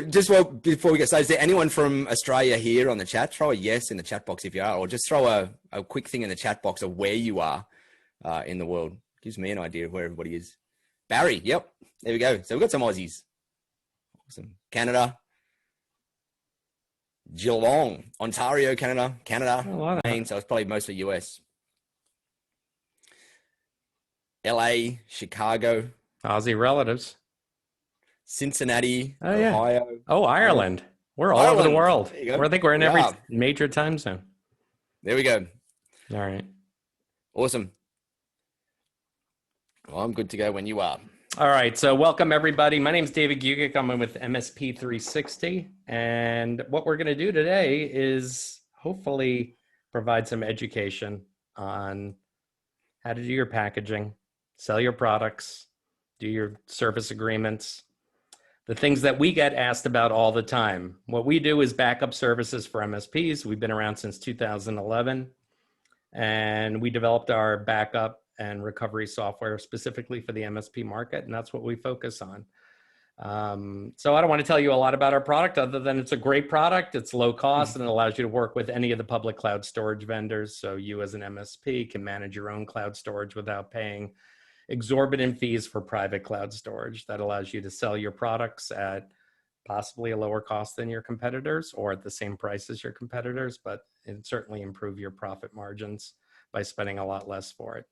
Just before we get started, is there anyone from Australia here on the chat? Throw a yes in the chat box if you are, or just throw a quick thing in the chat box of where you are in the world. Gives me an idea of where everybody is. Barry, yep, there we go. So we've got some Aussies. Awesome. Canada. Geelong, Ontario, Canada, Maine, so it's probably mostly US. LA, Chicago. Aussie relatives. Cincinnati, Oh, Ohio. Yeah. Oh, Ireland. We're all over the world. I think we're in every major time zone. There we go. All right. Awesome. Well, I'm good to go when you are. All right. So welcome, everybody. My name is David Gugick. I'm with MSP360. And what we're going to do today is hopefully provide some education on how to do your packaging, sell your products, do your service agreements, the things that we get asked about all the time. What we do is backup services for MSPs. We've been around since 2011, and we developed our backup and recovery software specifically for the MSP market, and that's what we focus on. So I don't want to tell you a lot about our product other than it's a great product, it's low cost, and it allows you to work with any of the public cloud storage vendors. So you as an MSP can manage your own cloud storage without paying exorbitant fees for private cloud storage. That allows you to sell your products at possibly a lower cost than your competitors or at the same price as your competitors, but it certainly improve your profit margins by spending a lot less for it.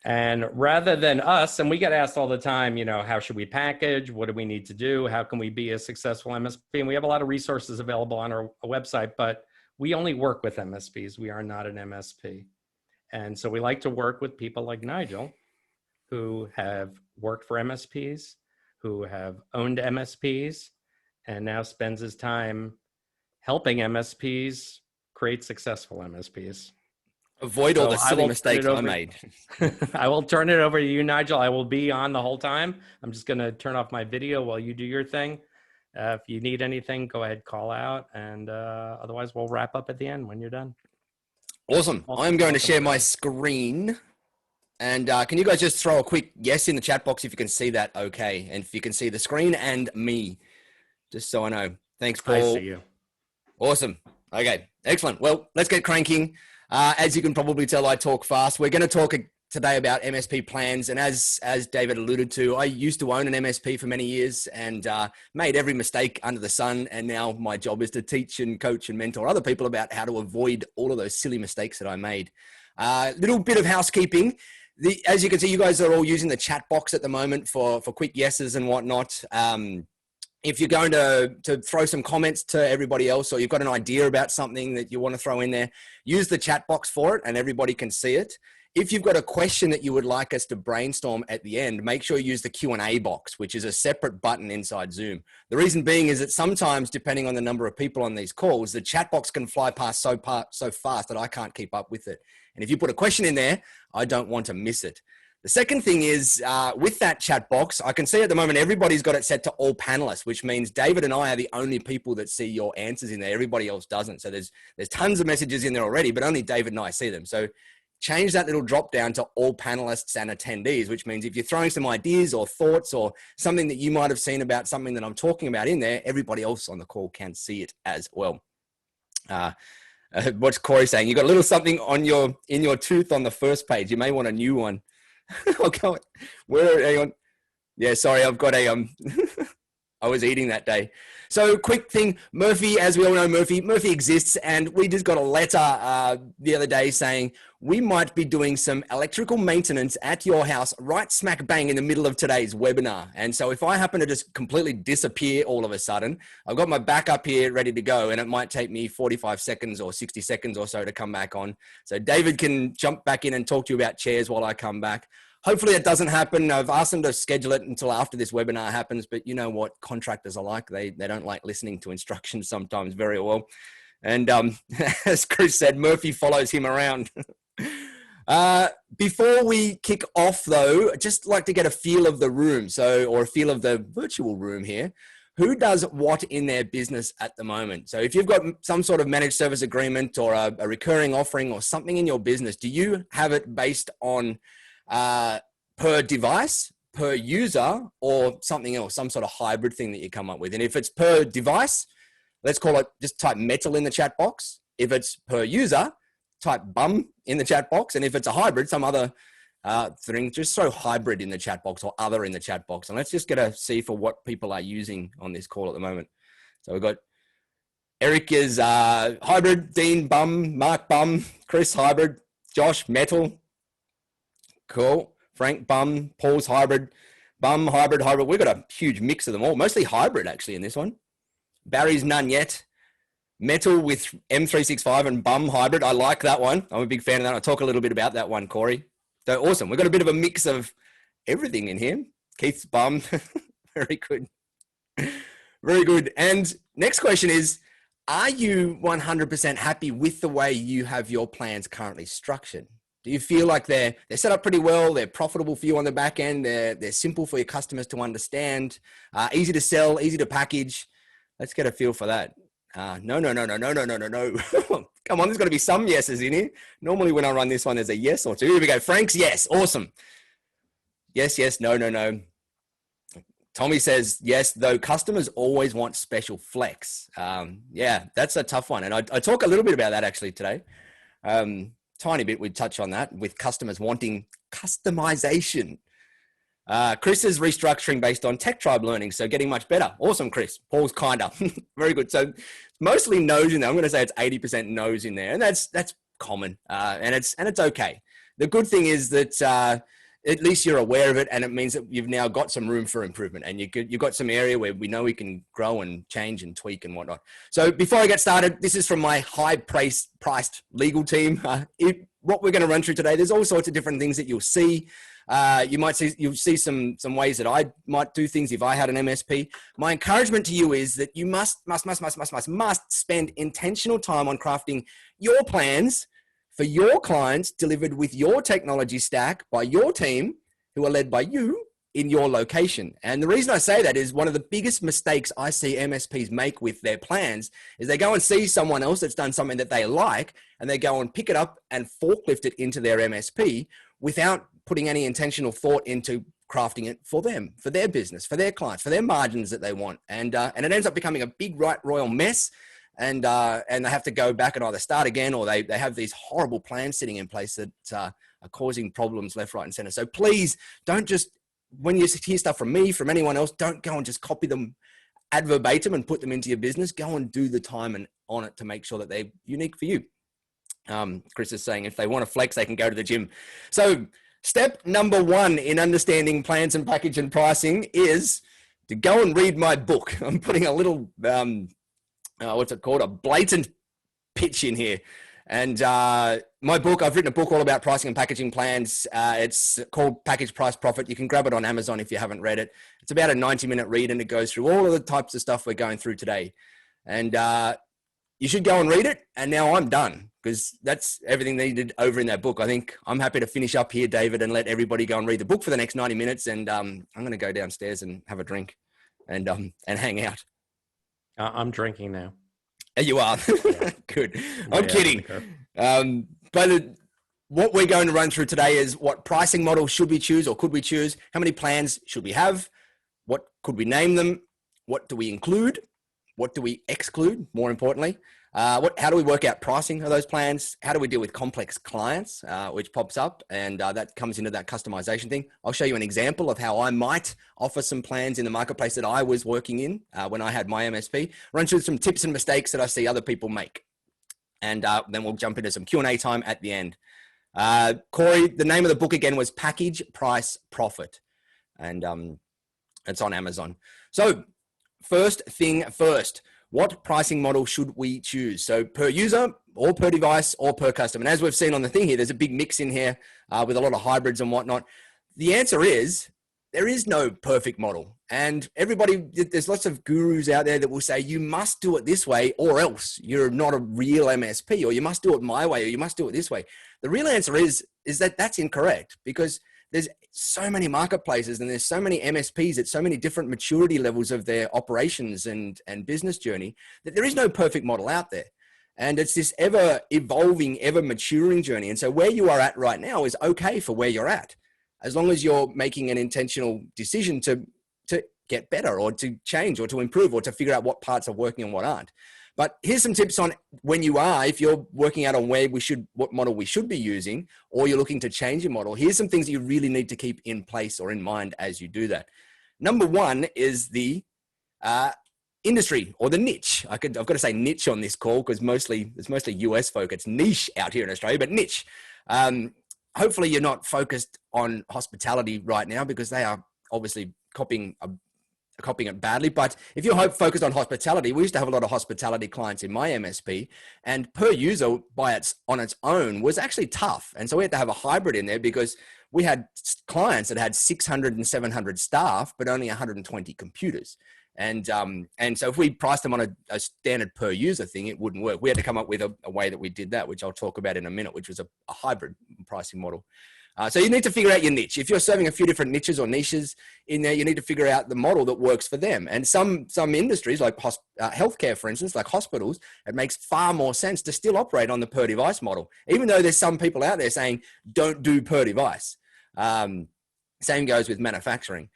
And rather than us, and we get asked all the time, you know, how should we package? What do we need to do? How can we be a successful MSP? And we have a lot of resources available on our website, but we only work with MSPs. We are not an MSP. And so we like to work with people like Nigel, who have worked for MSPs, who have owned MSPs, and now spends his time helping MSPs create successful MSPs. Avoid all the silly mistakes I made. I will turn it over to you, Nigel. I will be on the whole time. I'm just going to turn off my video while you do your thing. If you need anything, go ahead, call out. And otherwise, we'll wrap up at the end when you're done. Awesome. I'm going to share my screen. And can you guys just throw a quick yes in the chat box if you can see that okay? And if you can see the screen and me, just so I know. Thanks, Paul. I see you. Awesome. Okay, excellent. Well, let's get cranking. As you can probably tell, I talk fast. We're going to talk today about MSP plans. And as David alluded to, I used to own an MSP for many years and made every mistake under the sun. And now my job is to teach and coach and mentor other people about how to avoid all of those silly mistakes that I made. Little bit of housekeeping. As you can see, you guys are all using the chat box at the moment for quick yeses and whatnot. If you're going to throw some comments to everybody else, or you've got an idea about something that you want to throw in there, use the chat box for it and everybody can see it. If you've got a question that you would like us to brainstorm at the end, make sure you use the Q&A box, which is a separate button inside Zoom. The reason being is that sometimes, depending on the number of people on these calls, the chat box can fly past so fast that I can't keep up with it. And if you put a question in there, I don't want to miss it. The second thing is with that chat box, I can see at the moment, everybody's got it set to all panelists, which means David and I are the only people that see your answers in there. Everybody else doesn't. So there's tons of messages in there already, but only David and I see them. So change that little drop down to all panelists and attendees, which means if you're throwing some ideas or thoughts or something that you might have seen about something that I'm talking about in there, everybody else on the call can see it as well. What's Corey saying? You got a little something on in your tooth on the first page. You may want a new one. Okay, hang on. Yeah, sorry, I've got a I was eating that day. So quick thing, Murphy, as we all know, Murphy exists, and we just got a letter the other day saying we might be doing some electrical maintenance at your house right smack bang in the middle of today's webinar. And so if I happen to just completely disappear all of a sudden, I've got my backup here ready to go, and it might take me 45 seconds or 60 seconds or so to come back on. So David can jump back in and talk to you about chairs while I come back. Hopefully it doesn't happen. I've asked them to schedule it until after this webinar happens, but you know what contractors are like. They don't like listening to instructions sometimes very well. And as Chris said, Murphy follows him around. Before we kick off though, I'd just like to get a feel of the room. Or a feel of the virtual room here. Who does what in their business at the moment? So if you've got some sort of managed service agreement or a recurring offering or something in your business, do you have it based on per device, per user or something else, some sort of hybrid thing that you come up with. And if it's per device, let's call it, just type metal in the chat box. If it's per user, type bum in the chat box. And if it's a hybrid, some other thing, just throw hybrid in the chat box or other in the chat box. And let's just get a see for what people are using on this call at the moment. So we've got Eric is hybrid, Dean bum, Mark bum, Chris hybrid, Josh metal. Cool. Frank bum, Paul's hybrid, bum, hybrid, hybrid. We've got a huge mix of them all, mostly hybrid actually in this one. Barry's none yet. Metal with M365 and bum hybrid. I like that one. I'm a big fan of that. I'll talk a little bit about that one, Corey. So awesome. We've got a bit of a mix of everything in here. Keith's bum. Very good. Very good. And next question is, are you 100% happy with the way you have your plans currently structured? Do you feel like they're set up pretty well? They're profitable for you on the back end. They're simple for your customers to understand, easy to sell, easy to package. Let's get a feel for that. No. Come on, there's got to be some yeses in here. Normally when I run this one, there's a yes or two. Here we go. Frank's yes. Awesome. Yes. No. Tommy says yes, though customers always want special flex. Yeah, that's a tough one. And I talk a little bit about that actually today. Tiny bit, we touch on that with customers wanting customization. Chris is restructuring based on TechTribe learning, so getting much better. Awesome, Chris. Paul's kinda. Very good. So mostly no's in there. I'm going to say it's 80% no's in there, and that's common, and it's okay. The good thing is that at least you're aware of it, and it means that you've now got some room for improvement, and you've got some area where we know we can grow and change and tweak and whatnot. So before I get started, this is from my high-priced legal team. What we're going to run through today, there's all sorts of different things that you'll see. You'll see some ways that I might do things if I had an MSP. My encouragement to you is that you must spend intentional time on crafting your plans for your clients, delivered with your technology stack by your team, who are led by you in your location. And the reason I say that is one of the biggest mistakes I see MSPs make with their plans is they go and see someone else that's done something that they like, and they go and pick it up and forklift it into their MSP without putting any intentional thought into crafting it for them, for their business, for their clients, for their margins that they want. And it ends up becoming a big royal mess. And they have to go back and either start again, or they have these horrible plans sitting in place that are causing problems left, right, and center. So please don't just, when you hear stuff from me, from anyone else, don't go and just copy them ad verbatim and put them into your business. Go and do the time and on it to make sure that they're unique for you. Chris is saying if they want to flex, they can go to the gym. So step number one in understanding plans and package and pricing is to go and read my book. I'm putting a little... what's it called? A blatant pitch in here. And my book, I've written a book all about pricing and packaging plans. It's called Package Price Profit. You can grab it on Amazon if you haven't read it. It's about a 90-minute read, and it goes through all of the types of stuff we're going through today. And you should go and read it. And now I'm done, because that's everything needed over in that book. I think I'm happy to finish up here, David, and let everybody go and read the book for the next 90 minutes. And I'm going to go downstairs and have a drink and hang out. I'm drinking now. You are. Yeah. Good. I'm kidding. But what we're going to run through today is what pricing model should we choose, or could we choose? How many plans should we have? What could we name them? What do we include? What do we exclude? More importantly, how do we work out pricing of those plans? How do we deal with complex clients, which pops up, and that comes into that customization thing. I'll show you an example of how I might offer some plans in the marketplace that I was working in when I had my MSP. Run through some tips and mistakes that I see other people make. And then we'll jump into some Q&A time at the end. Corey, the name of the book again was Package Price Profit. And it's on Amazon. So first thing first. What pricing model should we choose? So per user or per device or per customer? And as we've seen on the thing here, there's a big mix in here with a lot of hybrids and whatnot. The answer is there is no perfect model. And everybody, there's lots of gurus out there that will say, you must do it this way or else you're not a real MSP, or you must do it my way, or you must do it this way. The real answer is that that's incorrect, because there's so many marketplaces and there's so many MSPs at so many different maturity levels of their operations and business journey that there is no perfect model out there. And it's this ever evolving, ever maturing journey. And so where you are at right now is okay for where you're at. as long as you're making an intentional decision to get better or to change or to improve or to figure out what parts are working and what aren't. But here's some tips on when you are, if you're working out on what model we should be using, or you're looking to change your model, here's some things that you really need to keep in place or in mind as you do that. Number one is the industry or the niche. I've got to say niche on this call because it's mostly US folk. It's niche out here in Australia, but niche. Hopefully you're not focused on hospitality right now because they are obviously copying it badly. But if you're focused on hospitality, we used to have a lot of hospitality clients in my MSP, and per user on its own was actually tough. And so we had to have a hybrid in there because we had clients that had 600 and 700 staff, but only 120 computers. And so if we priced them on a standard per user thing, it wouldn't work. We had to come up with a way that we did that, which I'll talk about in a minute, which was a hybrid pricing model. So you need to figure out your niche. If you're serving a few different niches or niches in there, you need to figure out the model that works for them. And some industries like healthcare, for instance, like hospitals, it makes far more sense to still operate on the per device model, even though there's some people out there saying, don't do per device. Same goes with manufacturing.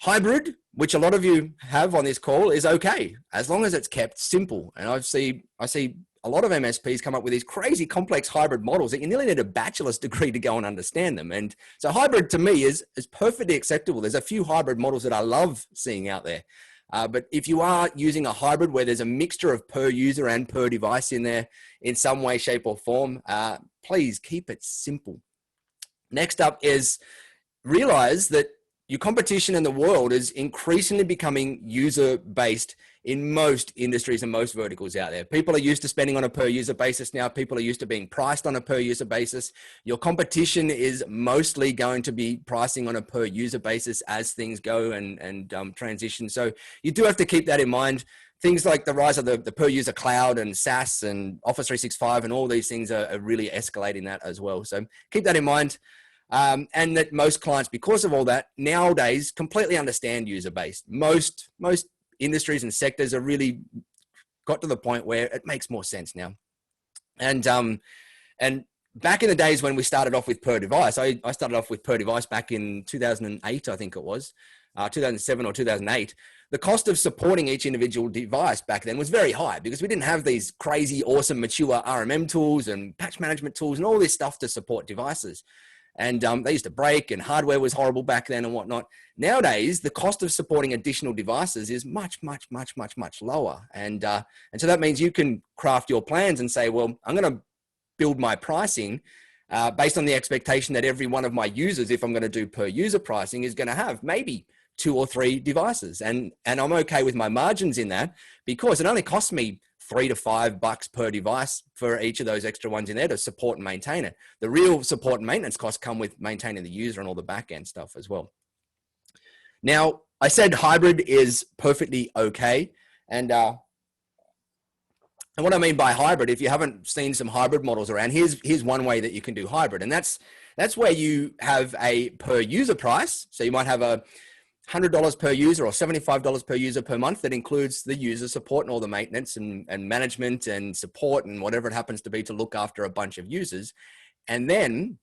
Hybrid, which a lot of you have on this call, is okay, as long as it's kept simple. And I see a lot of MSPs come up with these crazy complex hybrid models that you nearly need a bachelor's degree to go and understand them. And so hybrid to me is perfectly acceptable. There's a few hybrid models that I love seeing out there. But if you are using a hybrid where there's a mixture of per user and per device in there in some way, shape or form, please keep it simple. Next up is realize that your competition in the world is increasingly becoming user-based in most industries and most verticals out there. People are used to spending on a per user basis now. People are used to being priced on a per user basis. Your competition is mostly going to be pricing on a per user basis as things go and transition. So you do have to keep that in mind. Things like the rise of the per user cloud and SaaS and Office 365 and all these things are really escalating that as well. So keep that in mind. And that most clients, because of all that, nowadays completely understand user-based. Most industries and sectors are really got to the point where it makes more sense now. And back in the days when we started off with per device, I started off with per device back in 2008, I think it was, 2007 or 2008. The cost of supporting each individual device back then was very high because we didn't have these crazy, awesome, mature RMM tools and patch management tools and all this stuff to support devices. And they used to break and hardware was horrible back then and whatnot. Nowadays, the cost of supporting additional devices is much, much, much, much, much lower. And so that means you can craft your plans and say, well, I'm going to build my pricing based on the expectation that every one of my users, if I'm going to do per user pricing, is going to have maybe 2 or 3 devices. And I'm okay with my margins in that because it only costs me $3 to $5 per device for each of those extra ones in there to support and maintain it. The real support and maintenance costs come with maintaining the user and all the back end stuff as well. Now, I said hybrid is perfectly okay. And what I mean by hybrid, if you haven't seen some hybrid models around, here's one way that you can do hybrid. And that's where you have a per user price. So you might have a $100 per user or $75 per user per month that includes the user support and all the maintenance and management and support and whatever it happens to be to look after a bunch of users. And then,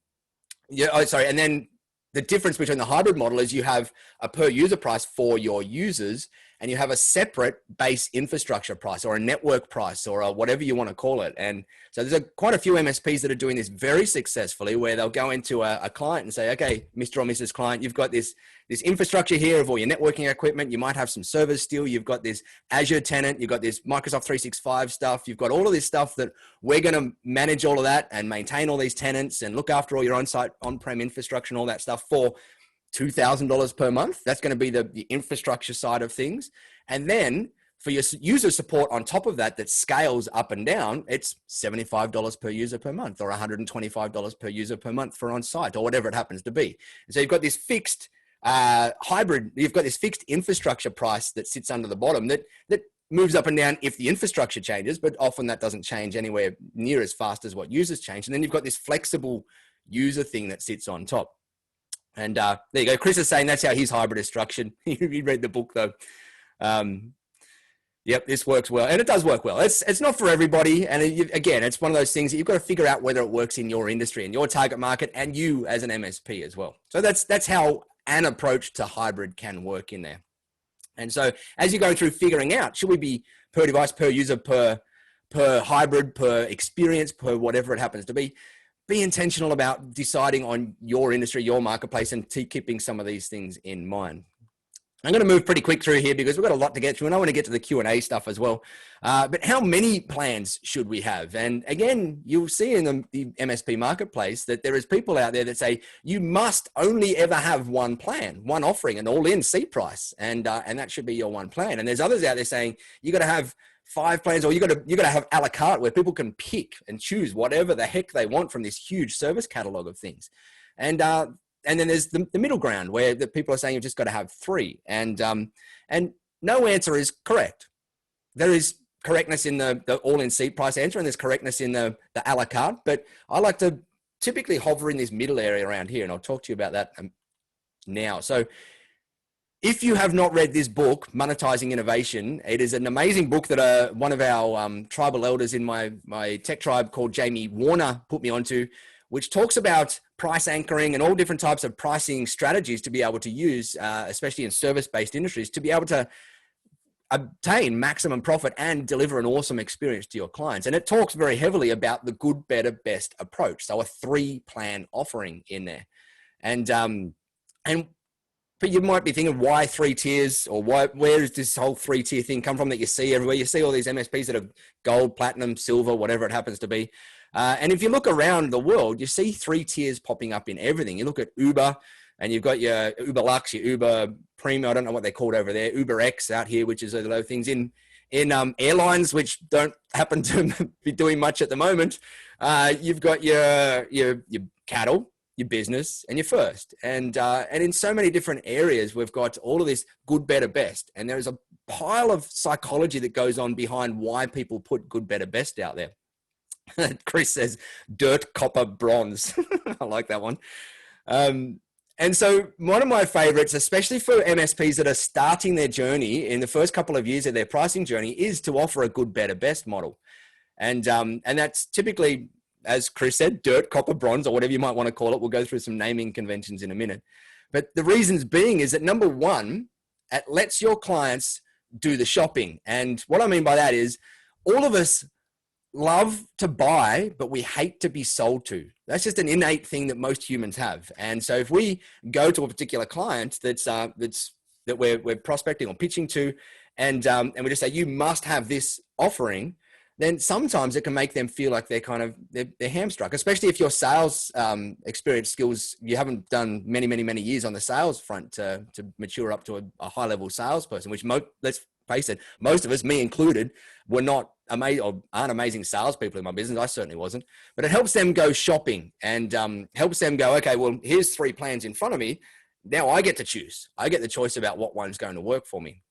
and then the difference between the hybrid model is you have a per user price for your users and you have a separate base infrastructure price or a network price or whatever you want to call it. And so there's quite a few MSPs that are doing this very successfully where they'll go into a client and say, okay, Mr. or Mrs. Client, you've got this infrastructure here of all your networking equipment. You might have some servers still. You've got this Azure tenant. You've got this Microsoft 365 stuff. You've got all of this stuff that we're going to manage all of that and maintain all these tenants and look after all your on-site on-prem infrastructure and all that stuff for $2,000 per month. That's going to be the infrastructure side of things. And then for your user support on top of that scales up and down, it's $75 per user per month or $125 per user per month for on-site or whatever it happens to be. And so you've got this fixed hybrid, you've got this fixed infrastructure price that sits under the bottom that moves up and down if the infrastructure changes, but often that doesn't change anywhere near as fast as what users change. And then you've got this flexible user thing that sits on top. And there you go. Chris is saying that's how his hybrid is structured. He read the book though. Yep, this works well, and it does work well. It's not for everybody, and again, it's one of those things that you've got to figure out whether it works in your industry and your target market, and you as an MSP as well. So that's how an approach to hybrid can work in there. And so as you go through figuring out, should we be per device, per user, per hybrid, per experience, per whatever it happens to be intentional about deciding on your industry, your marketplace, and keeping some of these things in mind. I'm going to move pretty quick through here because we've got a lot to get through, and I want to get to the Q&A stuff as well. But how many plans should we have? And again, you'll see in the MSP marketplace that there is people out there that say you must only ever have one plan, one offering, an all-in seat price, and that should be your one plan. And there's others out there saying you got to have 5 plans, or you got to have a la carte where people can pick and choose whatever the heck they want from this huge service catalog of things. And then there's the middle ground where the people are saying you've just got to have 3. And no answer is correct. There is correctness in the all-in seat price answer, and there's correctness in the a la carte. But I like to typically hover in this middle area around here, and I'll talk to you about that now. So if you have not read this book, Monetizing Innovation, it is an amazing book that one of our tribal elders in my tech tribe called Jamie Warner put me onto, which talks about price anchoring and all different types of pricing strategies to be able to use, especially in service-based industries, to be able to obtain maximum profit and deliver an awesome experience to your clients. And it talks very heavily about the good, better, best approach. So a 3-plan offering in there. But you might be thinking, why 3 tiers, or where does this whole 3-tier thing come from that you see everywhere? You see all these MSPs that are gold, platinum, silver, whatever it happens to be. And if you look around the world, you see 3 tiers popping up in everything. You look at Uber, and you've got your Uber Lux, your Uber Premium, I don't know what they're called over there, Uber X out here, which is a low things in airlines, which don't happen to be doing much at the moment. You've got your cattle, your business, and your first. And in so many different areas, we've got all of this good, better, best. And there's a pile of psychology that goes on behind why people put good, better, best out there. Chris says dirt, copper, bronze. I like that one. And so one of my favorites, especially for MSPs that are starting their journey in the first couple of years of their pricing journey, is to offer a good, better, best model. And that's typically, as Chris said, dirt, copper, bronze, or whatever you might want to call it. We'll go through some naming conventions in a minute. But the reasons being is that, number one, it lets your clients do the shopping. And what I mean by that is all of us love to buy, but we hate to be sold to. That's just an innate thing that most humans have. And so if we go to a particular client that we're prospecting or pitching to, and we just say, you must have this offering, then sometimes it can make them feel like they're hamstruck, especially if your sales experience skills, you haven't done many years on the sales front to mature up to a high level salesperson, which let's face it, most of us, me included, were not amazing or aren't amazing salespeople in my business. I certainly wasn't, but it helps them go shopping and helps them go, okay, well, here's 3 plans in front of me. Now I get to choose. I get the choice about what one's going to work for me.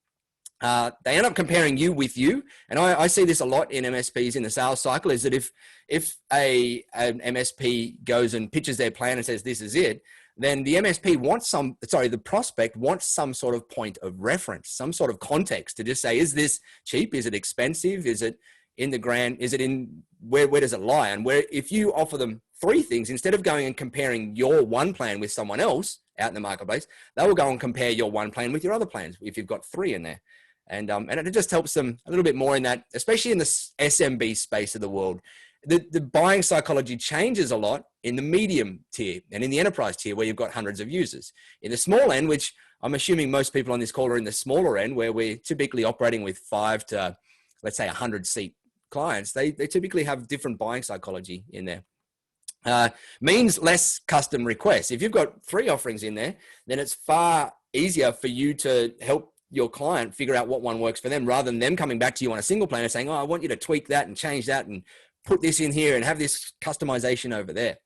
They end up comparing you with you. And I see this a lot in MSPs in the sales cycle, is that if an MSP goes and pitches their plan and says, this is it, then the the prospect wants some sort of point of reference, some sort of context to just say, is this cheap? Is it expensive? Is it in the grand? Is it in, where does it lie? And where, if you offer them 3 things, instead of going and comparing your one plan with someone else out in the marketplace, they will go and compare your one plan with your other plans if you've got 3 in there. And it just helps them a little bit more in that, especially in the SMB space of the world. The buying psychology changes a lot in the medium tier and in the enterprise tier where you've got hundreds of users. In the small end, which I'm assuming most people on this call are in the smaller end, where we're typically operating with 5 to, let's say, 100 seat clients, they typically have different buying psychology in there. Means less custom requests. If you've got 3 offerings in there, then it's far easier for you to help your client figure out what one works for them, rather than them coming back to you on a single plan and saying, oh, I want you to tweak that and change that and put this in here and have this customization over there.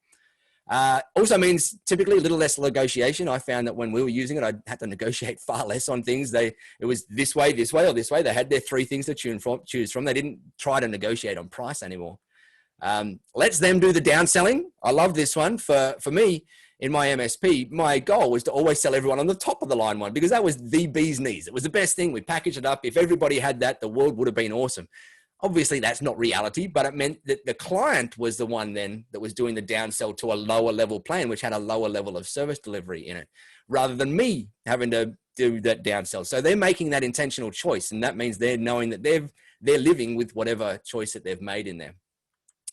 Also means typically a little less negotiation. I found that when we were using it, I had to negotiate far less on things. It was this way, or this way. They had their 3 things to choose from. They didn't try to negotiate on price anymore. Lets them do the downselling. I love this one. For me, in my MSP, my goal was to always sell everyone on the top of the line one, because that was the bee's knees. It was the best thing. We packaged it up. If everybody had that, the world would have been awesome. Obviously, that's not reality, but it meant that the client was the one then that was doing the downsell to a lower level plan, which had a lower level of service delivery in it, rather than me having to do that downsell. So they're making that intentional choice, and that means they're knowing that they're living with whatever choice that they've made in there.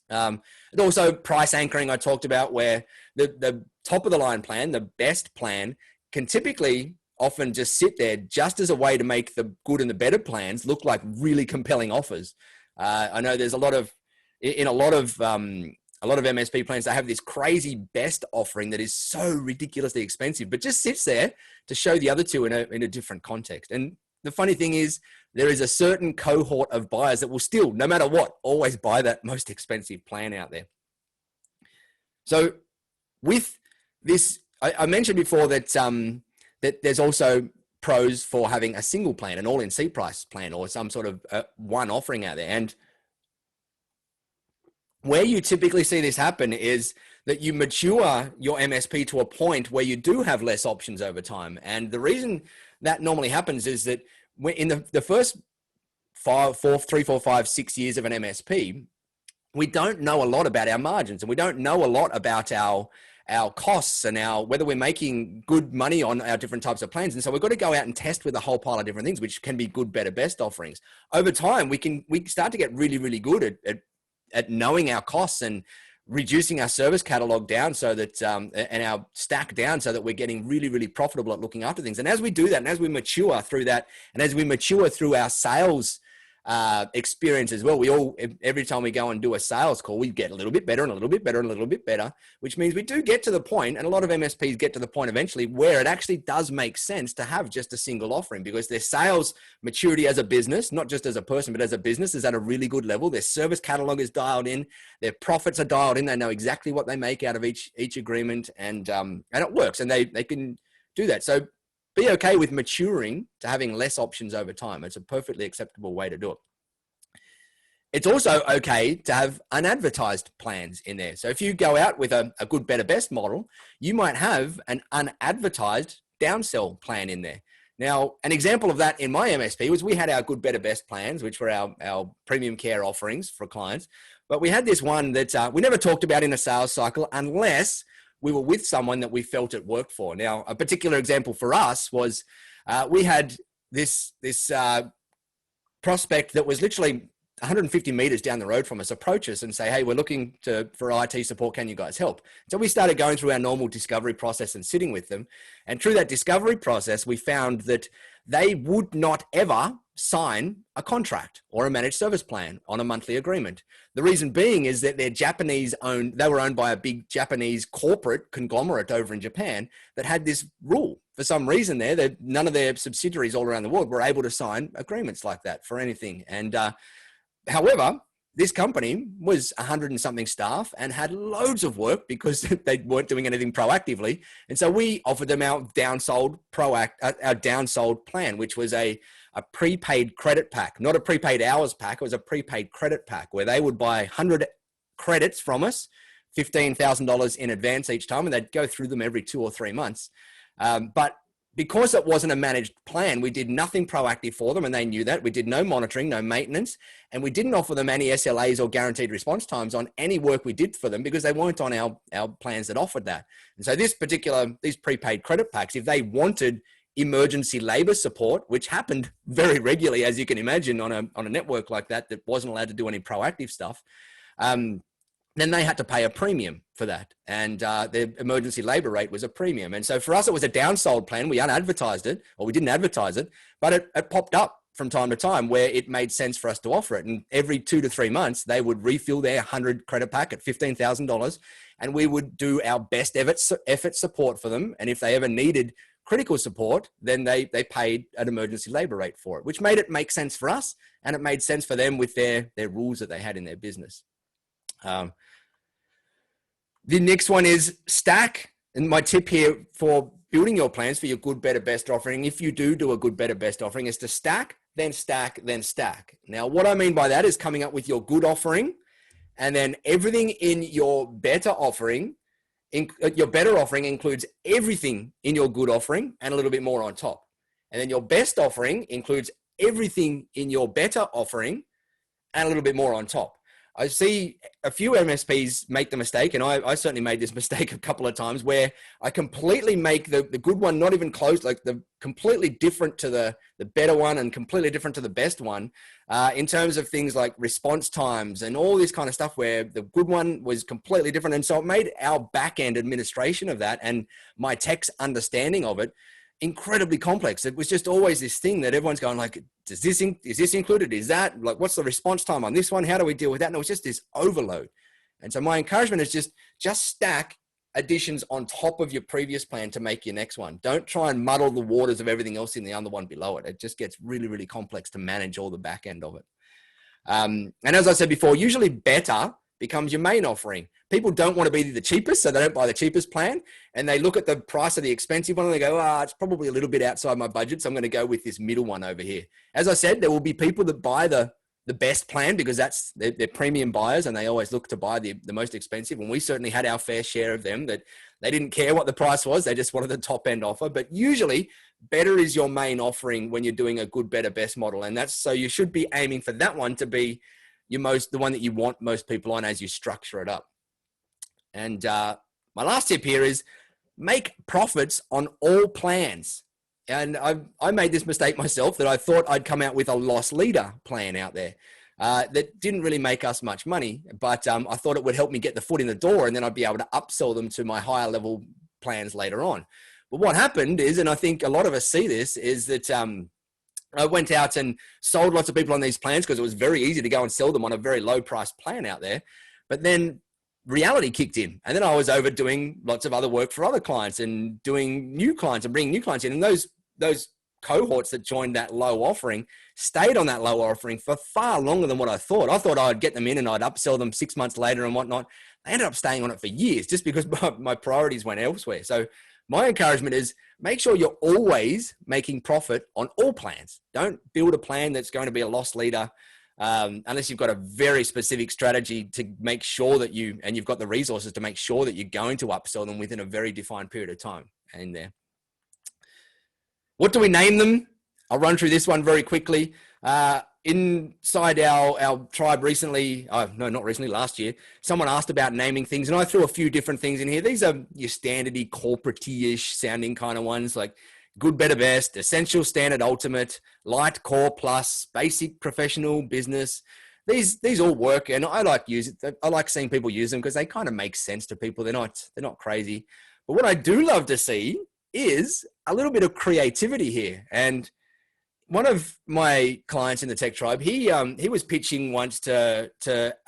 And also price anchoring I talked about, where the top of the line plan, the best plan, can typically often just sit there just as a way to make the good and the better plans look like really compelling offers. I know there's a lot of MSP plans, they have this crazy best offering that is so ridiculously expensive, but just sits there to show the other two in a different context. And the funny thing is, there is a certain cohort of buyers that will still, no matter what, always buy that most expensive plan out there. So with this, I mentioned before that that there's also pros for having a single plan, an all-in seat price plan, or some sort of one offering out there. And where you typically see this happen is that you mature your MSP to a point where you do have less options over time. And the reason that normally happens is that in the first 3, 4, 5, 6 years of an MSP, we don't know a lot about our margins, and we don't know a lot about our costs and whether we're making good money on our different types of plans. And so we've got to go out and test with a whole pile of different things, which can be good, better, best offerings. Over time, we start to get really, really good at knowing our costs and reducing our service catalog down so that, and our stack down so that we're getting really, really profitable at looking after things. And as we do that, and as we mature through that, and as we mature through our sales experience as well, every time we go and do a sales call, we get a little bit better and a little bit better and a little bit better, which means we do get to the point, and a lot of MSPs get to the point eventually where it actually does make sense to have just a single offering, because their sales maturity as a business, not just as a person, but as a business, is at a really good level. Their service catalog is dialed in, their profits are dialed in, they know exactly what they make out of each agreement, and it works, and they can do that. So be okay with maturing to having less options over time. It's a perfectly acceptable way to do it. It's also okay to have unadvertised plans in there. So if you go out with a good, better, best model, you might have an unadvertised downsell plan in there. Now, an example of that in my MSP was we had our good, better, best plans, which were our premium care offerings for clients. But we had this one that we never talked about in a sales cycle unless we were with someone that we felt it worked for. Now, a particular example for us was we had this prospect that was literally 150 meters down the road from us approach us and say, hey, we're looking for IT support. Can you guys help? So we started going through our normal discovery process and sitting with them. And through that discovery process, we found that they would not ever sign a contract or a managed service plan on a monthly agreement. The reason being is that they were owned by a big Japanese corporate conglomerate over in Japan that had this rule. For some reason there, that none of their subsidiaries all around the world were able to sign agreements like that for anything. And however, this company was 100 and something staff and had loads of work because they weren't doing anything proactively. And so we offered them our downsold plan, which was a prepaid credit pack, not a prepaid hours pack. It was a prepaid credit pack where they would buy 100 credits from us, $15,000 in advance each time, and they'd go through them every 2 or 3 months. But because it wasn't a managed plan, we did nothing proactive for them, and they knew that. We did no monitoring, no maintenance, and we didn't offer them any SLAs or guaranteed response times on any work we did for them because they weren't on our plans that offered that. And so these prepaid credit packs, if they wanted emergency labor support, which happened very regularly, as you can imagine, on a network like that wasn't allowed to do any proactive stuff, then they had to pay a premium for that. And the emergency labor rate was a premium. And so for us, it was a downsold plan. We unadvertised it, or we didn't advertise it, but it popped up from time to time where it made sense for us to offer it. And every 2 to 3 months, they would refill their 100 credit pack at $15,000, and we would do our best effort support for them. And if they ever needed critical support, then they paid an emergency labor rate for it, which made it make sense for us, and it made sense for them with their rules that they had in their business. The next one is stack. And my tip here for building your plans for your good, better, best offering, if you do a good, better, best offering, is to stack, then stack, then stack. Now, what I mean by that is coming up with your good offering, and then everything in your better offering your better offering includes everything in your good offering and a little bit more on top. And then your best offering includes everything in your better offering and a little bit more on top. I see a few MSPs make the mistake, and I certainly made this mistake a couple of times, where I completely make the good one not even close, like the completely different to the better one and completely different to the best one, in terms of things like response times and all this kind of stuff, where the good one was completely different. And so it made our back-end administration of that and my tech's understanding of it incredibly complex. It was just always this thing that everyone's going like, is this included? Is that, like, what's the response time on this one? How do we deal with that? And it was just this overload. And so my encouragement is just stack additions on top of your previous plan to make your next one. Don't try and muddle the waters of everything else in the other one below it. It just gets really, really complex to manage all the back end of it. And as I said before, usually better becomes your main offering. People don't want to be the cheapest, so they don't buy the cheapest plan. And they look at the price of the expensive one and they go, it's probably a little bit outside my budget, so I'm going to go with this middle one over here. As I said, there will be people that buy the best plan because they're premium buyers and they always look to buy the most expensive. And we certainly had our fair share of them that they didn't care what the price was. They just wanted the top end offer. But usually better is your main offering when you're doing a good, better, best model. And so you should be aiming for that one to be the one that you want most people on as you structure it up. And my last tip here is make profits on all plans. And I made this mistake myself, that I thought I'd come out with a loss leader plan out there that didn't really make us much money, but I thought it would help me get the foot in the door, and then I'd be able to upsell them to my higher level plans later on. But what happened is, and I think a lot of us see this, is that I went out and sold lots of people on these plans because it was very easy to go and sell them on a very low price plan out there. But then reality kicked in, and then I was over doing lots of other work for other clients and doing new clients and bringing new clients in. And those cohorts that joined that low offering stayed on that low offering for far longer than what I thought. I thought I'd get them in and I'd upsell them 6 months later and whatnot. They ended up staying on it for years just because my priorities went elsewhere. So my encouragement is make sure you're always making profit on all plans. Don't build a plan that's going to be a loss leader unless you've got a very specific strategy to make sure that you've got the resources to make sure that you're going to upsell them within a very defined period of time. And there. What do we name them? I'll run through this one very quickly. Inside our tribe recently, not recently, last year, someone asked about naming things, and I threw a few different things in here. These are your standardy, corporate-ish sounding kind of ones, like good, better, best, essential, standard, ultimate, light, core, plus, basic, professional, business. These all work, and I like seeing people use them because they kind of make sense to people. They're not crazy. But what I do love to see is a little bit of creativity here. And one of my clients in the TechTribe, he was pitching once to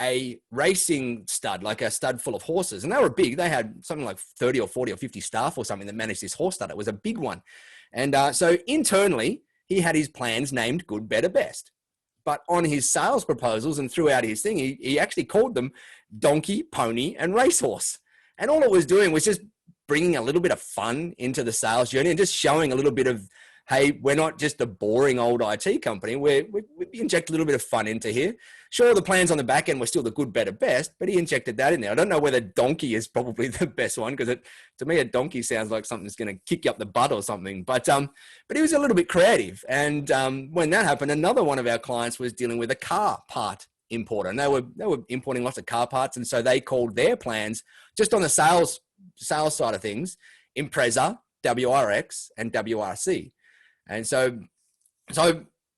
a racing stud, like a stud full of horses. And they were big. They had something like 30 or 40 or 50 staff or something that managed this horse stud. It was a big one. And so internally, he had his plans named good, better, best. But on his sales proposals and throughout his thing, he actually called them donkey, pony, and racehorse. And all it was doing was just bringing a little bit of fun into the sales journey and just showing a little bit of, hey, we're not just a boring old IT company. We inject a little bit of fun into here. Sure, the plans on the back end were still the good, better, best, but he injected that in there. I don't know whether donkey is probably the best one because to me, a donkey sounds like something that's going to kick you up the butt or something. But he was a little bit creative. And when that happened, another one of our clients was dealing with a car part importer, and they were importing lots of car parts. And so they called their plans just on the sales side of things, Impreza, WRX, and WRC. And so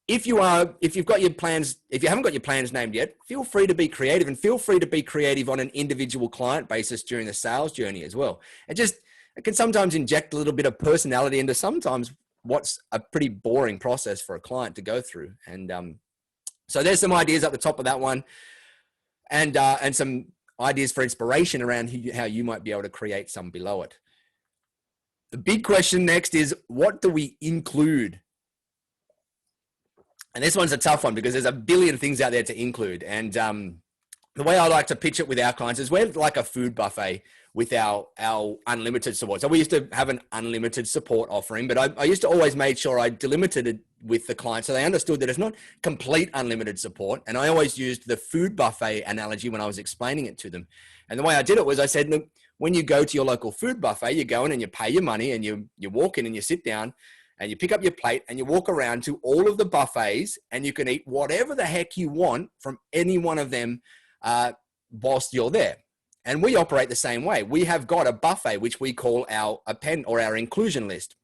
if you haven't got your plans named yet, feel free to be creative, and feel free to be creative on an individual client basis during the sales journey as well. It can sometimes inject a little bit of personality into sometimes what's a pretty boring process for a client to go through. And so there's some ideas at the top of that one, and some ideas for inspiration around how you might be able to create some below it. The big question next is, what do we include? And this one's a tough one because there's a billion things out there to include. And the way I like to pitch it with our clients is we're like a food buffet with our unlimited support. So we used to have an unlimited support offering, but I used to always make sure I delimited it with the client so they understood that it's not complete unlimited support. And I always used the food buffet analogy when I was explaining it to them. And the way I did it was I said, look, when you go to your local food buffet, you go in and you pay your money and you walk in and you sit down and you pick up your plate and you walk around to all of the buffets and you can eat whatever the heck you want from any one of them whilst you're there. And we operate the same way. We have got a buffet, which we call our append or our inclusion list.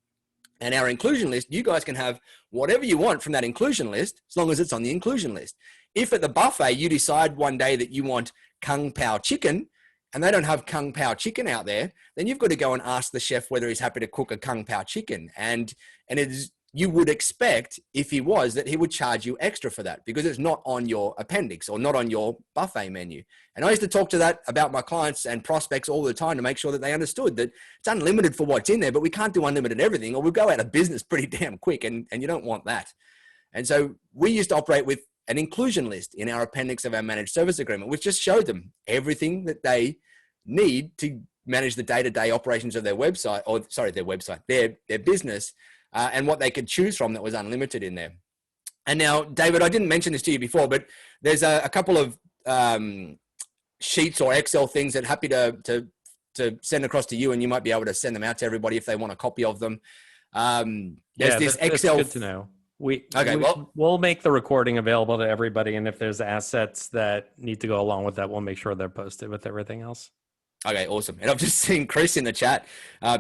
And our inclusion list, you guys can have whatever you want from that inclusion list, as long as it's on the inclusion list. If at the buffet, you decide one day that you want Kung Pao chicken, and they don't have Kung Pao chicken out there, then you've got to go and ask the chef whether he's happy to cook a Kung Pao chicken. And it is, you would expect, if he was, that he would charge you extra for that because it's not on your appendix or not on your buffet menu. And I used to talk to that about my clients and prospects all the time to make sure that they understood that it's unlimited for what's in there, but we can't do unlimited everything or we'll go out of business pretty damn quick, and you don't want that. And so we used to operate with an inclusion list in our appendix of our managed service agreement, which just showed them everything that they need to manage the day-to-day operations of their website, or sorry, their business, and what they could choose from that was unlimited in there. And now, David, I didn't mention this to you before, but there's a couple of sheets or Excel things that I'm happy to send across to you, and you might be able to send them out to everybody if they want a copy of them. There's this Excel. That's good to know. We'll make the recording available to everybody, and if there's assets that need to go along with that, we'll make sure they're posted with everything else. Okay, awesome. And I've just seen Chris in the chat.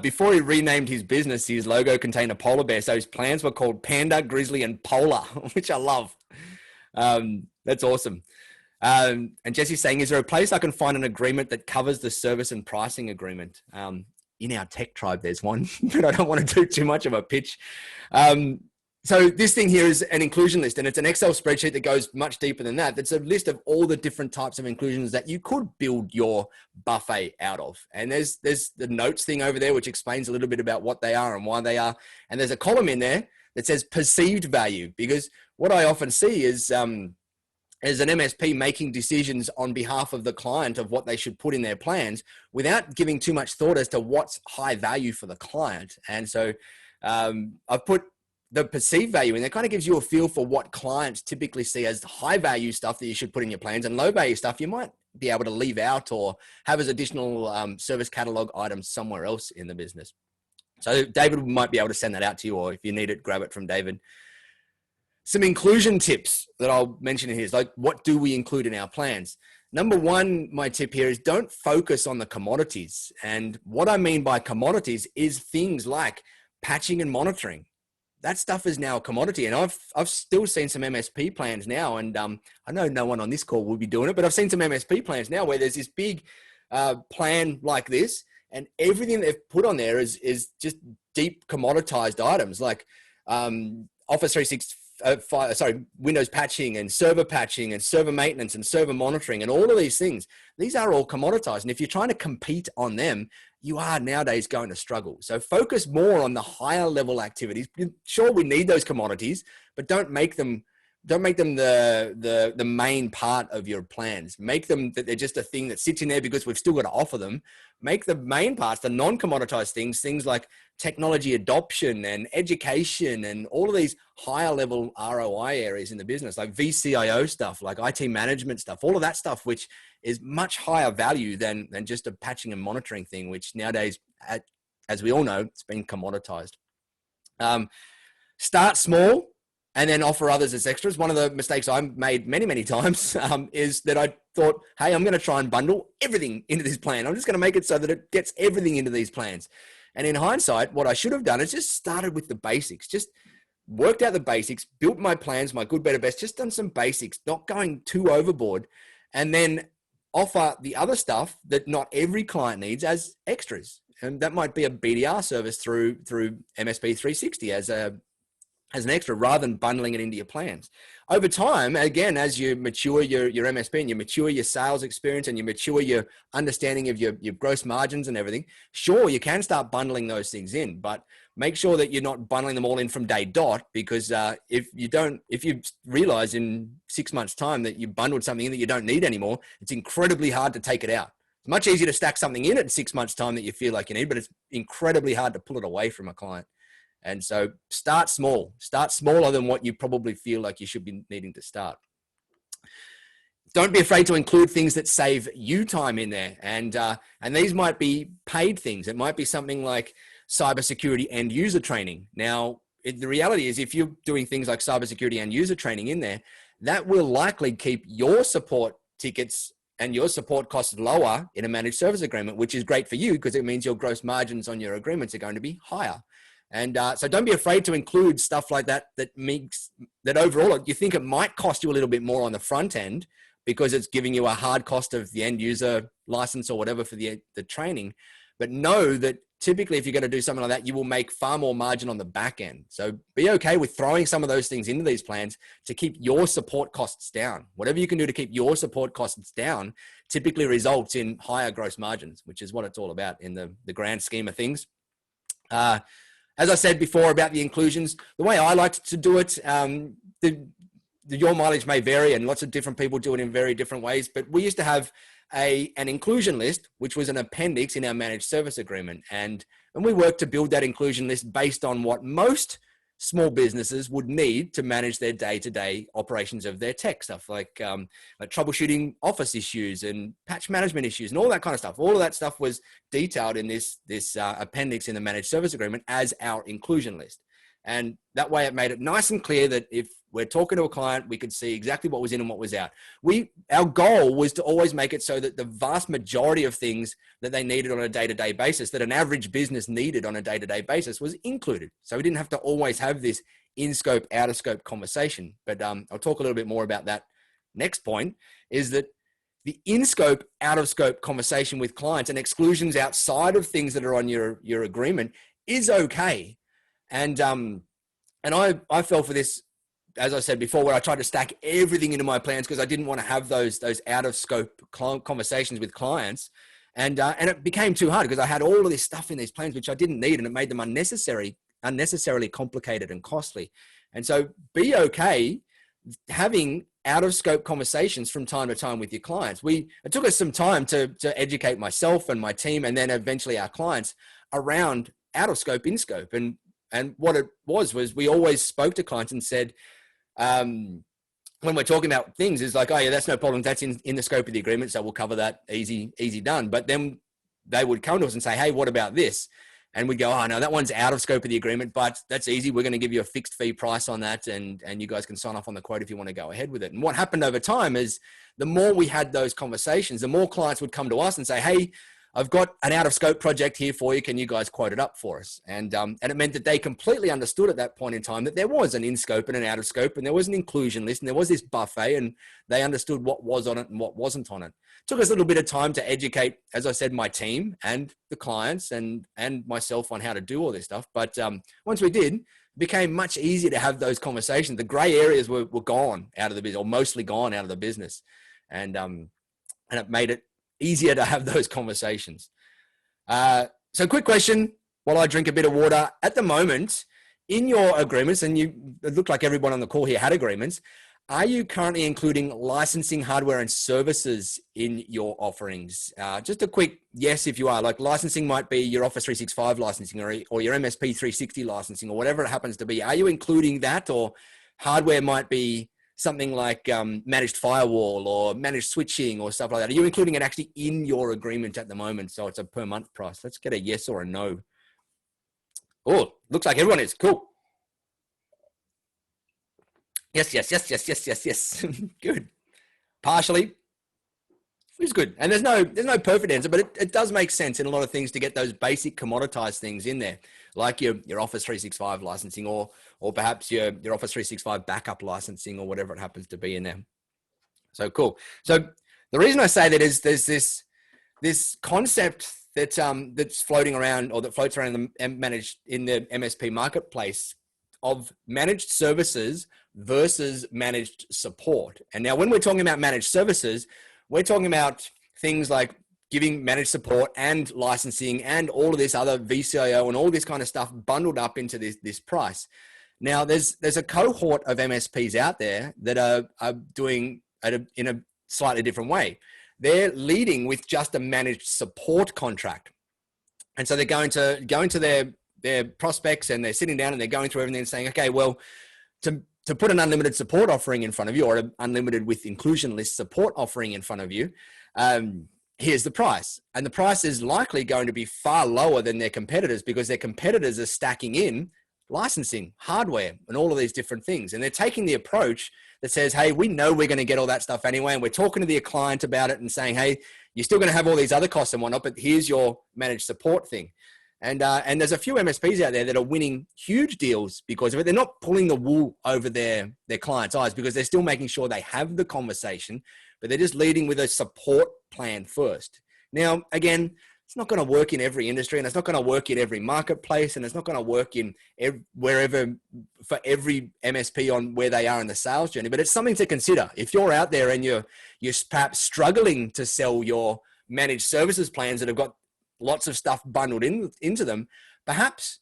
Before he renamed his business, his logo contained a polar bear. So his plans were called Panda, Grizzly, and Polar, which I love. That's awesome. And Jesse's saying, is there a place I can find an agreement that covers the service and pricing agreement? In our TechTribe, there's one, but I don't want to do too much of a pitch. So this thing here is an inclusion list, and it's an Excel spreadsheet that goes much deeper than that. That's a list of all the different types of inclusions that you could build your buffet out of. And there's the notes thing over there, which explains a little bit about what they are and why they are. And there's a column in there that says perceived value, because what I often see is an MSP making decisions on behalf of the client of what they should put in their plans without giving too much thought as to what's high value for the client. And so I've put the perceived value in there. Kind of gives you a feel for what clients typically see as high value stuff that you should put in your plans, and low value stuff you might be able to leave out or have as additional service catalog items somewhere else in the business. So David might be able to send that out to you, or if you need it, grab it from David. Some inclusion tips that I'll mention here is like, what do we include in our plans? Number one, my tip here is don't focus on the commodities. And what I mean by commodities is things like patching and monitoring. That stuff is now a commodity. And I've still seen some MSP plans now. And I know no one on this call will be doing it, but I've seen some MSP plans now where there's this big plan like this, and everything they've put on there is just deep commoditized items like Office 365, Windows patching and server maintenance and server monitoring and all of these things. These are all commoditized. And if you're trying to compete on them, you are nowadays going to struggle. So focus more on the higher level activities. Sure, we need those commodities, but don't make them the main part of your plans. Make them that they're just a thing that sits in there because we've still got to offer them. Make the main parts, the non-commoditized things like technology adoption and education and all of these higher level ROI areas in the business, like VCIO stuff, like IT management stuff, all of that stuff, which is much higher value than just a patching and monitoring thing, which nowadays, as we all know, it's been commoditized. Start small and then offer others as extras. One of the mistakes I've made many, many times is that I thought, hey, I'm going to try and bundle everything into this plan. I'm just going to make it so that it gets everything into these plans. And in hindsight, what I should have done is just started with the basics, just worked out the basics, built my plans, my good, better, best, just done some basics, not going too overboard, and then offer the other stuff that not every client needs as extras. And that might be a BDR service through MSP360 as an extra, rather than bundling it into your plans. Over time, again, as you mature your MSP and you mature your sales experience and you mature your understanding of your gross margins and everything, sure, you can start bundling those things in, but make sure that you're not bundling them all in from day dot, because if you realize in 6 months' time that you bundled something in that you don't need anymore, it's incredibly hard to take it out. It's much easier to stack something in at 6 months' time that you feel like you need, but it's incredibly hard to pull it away from a client. And so start small, start smaller than what you probably feel like you should be needing to start. don't be afraid to include things that save you time in there. And these might be paid things. It might be something like cybersecurity end user training. Now, the reality is if you're doing things like cybersecurity end user training in there, that will likely keep your support tickets and your support costs lower in a managed service agreement, which is great for you because it means your gross margins on your agreements are going to be higher. And so don't be afraid to include stuff like that that makes that overall you think it might cost you a little bit more on the front end because it's giving you a hard cost of the end user license or whatever for the training. But know that typically if you're going to do something like that, you will make far more margin on the back end. So be okay with throwing some of those things into these plans to keep your support costs down. Whatever you can do to keep your support costs down typically results in higher gross margins, which is what it's all about in the grand scheme of things. As I said before about the inclusions, the way I like to do it, your mileage may vary and lots of different people do it in very different ways, but we used to have an inclusion list, which was an appendix in our managed service agreement. And we worked to build that inclusion list based on what most small businesses would need to manage their day-to-day operations of their tech stuff, like troubleshooting office issues and patch management issues and all that kind of stuff. All of that stuff was detailed in this appendix in the managed service agreement as our inclusion list. And that way it made it nice and clear that if we're talking to a client, we could see exactly what was in and what was out. Our goal was to always make it so that the vast majority of things that they needed on a day-to-day basis, that an average business needed on a day-to-day basis, was included. So we didn't have to always have this in-scope, out-of-scope conversation. But I'll talk a little bit more about that. Next point is that the in-scope, out-of-scope conversation with clients and exclusions outside of things that are on your agreement is okay. And I fell for this, as I said before, where I tried to stack everything into my plans because I didn't want to have those out of scope conversations with clients. And it became too hard because I had all of this stuff in these plans, which I didn't need, and it made them unnecessarily complicated and costly. And so be okay having out of scope conversations from time to time with your clients. It took us some time to educate myself and my team, and then eventually our clients around out of scope, in scope. And what it was we always spoke to clients and said, when we're talking about things, is like, oh yeah, that's no problem. That's in the scope of the agreement. So we'll cover that, easy done. But then they would come to us and say, hey, what about this? And we'd go, oh no, that one's out of scope of the agreement, but that's easy. We're going to give you a fixed fee price on that. And you guys can sign off on the quote if you want to go ahead with it. And what happened over time is the more we had those conversations, the more clients would come to us and say, hey, I've got an out of scope project here for you. Can you guys quote it up for us? And it meant that they completely understood at that point in time that there was an in scope and an out of scope, and there was an inclusion list, and there was this buffet, and they understood what was on it and what wasn't on it. It took us a little bit of time to educate, as I said, my team and the clients and myself on how to do all this stuff. But once we did, it became much easier to have those conversations. The gray areas were gone out of the business, or mostly gone out of the business. And it made it easier to have those conversations. So quick question while I drink a bit of water. At the moment, in your agreements, and it looked like everyone on the call here had agreements, are you currently including licensing hardware and services in your offerings? Just a quick yes if you are. Like licensing might be your Office 365 licensing or your MSP360 licensing or whatever it happens to be. Are you including that? Or hardware might be something like managed firewall or managed switching or stuff like that. Are you including it actually in your agreement at the moment? So it's a per month price. Let's get a yes or a no. Oh, looks like everyone is. Cool. Yes. Good. Partially. It's good. And there's no perfect answer, but it does make sense in a lot of things to get those basic commoditized things in there, like your Office 365 licensing or perhaps your Office 365 backup licensing or whatever it happens to be in there. So cool. So the reason I say that is there's this concept that's floating around, or that floats around in the MSP marketplace, of managed services versus managed support. And now when we're talking about managed services, we're talking about things like giving managed support and licensing and all of this other VCIO and all this kind of stuff bundled up into this price. Now, there's a cohort of MSPs out there that are doing it in a slightly different way. They're leading with just a managed support contract. And so they're going to their prospects, and they're sitting down and they're going through everything and saying, okay, well, to put an unlimited support offering in front of you, or an unlimited with inclusion list support offering in front of you, here's the price. And the price is likely going to be far lower than their competitors, because their competitors are stacking in licensing, hardware, and all of these different things. And they're taking the approach that says, hey, we know we're going to get all that stuff anyway. And we're talking to the client about it and saying, hey, you're still going to have all these other costs and whatnot, but here's your managed support thing. And there's a few MSPs out there that are winning huge deals because of it. They're not pulling the wool over their clients' eyes, because they're still making sure they have the conversation, but they're just leading with a support plan first. Now, again, it's not going to work in every industry, and it's not going to work in every marketplace, and it's not going to work in wherever for every MSP on where they are in the sales journey. But it's something to consider. If you're out there and you're perhaps struggling to sell your managed services plans that have got lots of stuff bundled into them, perhaps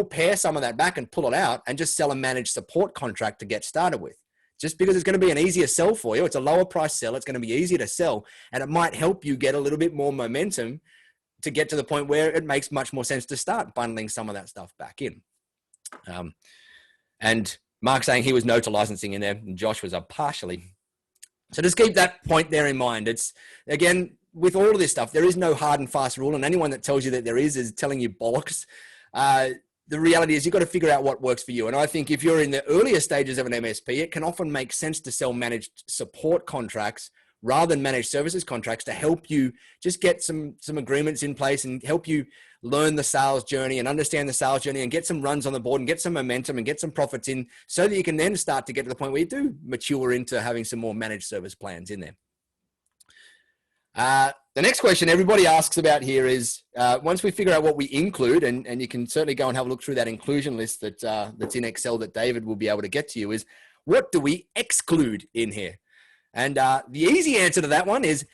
pare some of that back and pull it out and just sell a managed support contract to get started with. Just because it's going to be an easier sell for you. It's a lower price sell. It's going to be easier to sell, and it might help you get a little bit more momentum to get to the point where it makes much more sense to start bundling some of that stuff back in. And Mark saying he was no to licensing in there, and Josh was up partially. So just keep that point there in mind. It's, again, with all of this stuff, there is no hard and fast rule, and anyone that tells you that there is telling you bollocks. The reality is you've got to figure out what works for you. And I think if you're in the earlier stages of an MSP, it can often make sense to sell managed support contracts rather than managed services contracts to help you just get some agreements in place and help you learn the sales journey and understand the sales journey and get some runs on the board and get some momentum and get some profits in, so that you can then start to get to the point where you do mature into having some more managed service plans in there. The next question everybody asks about here is, once we figure out what we include, and you can certainly go and have a look through that inclusion list that's in Excel that David will be able to get to you, is what do we exclude in here? And the easy answer to that one is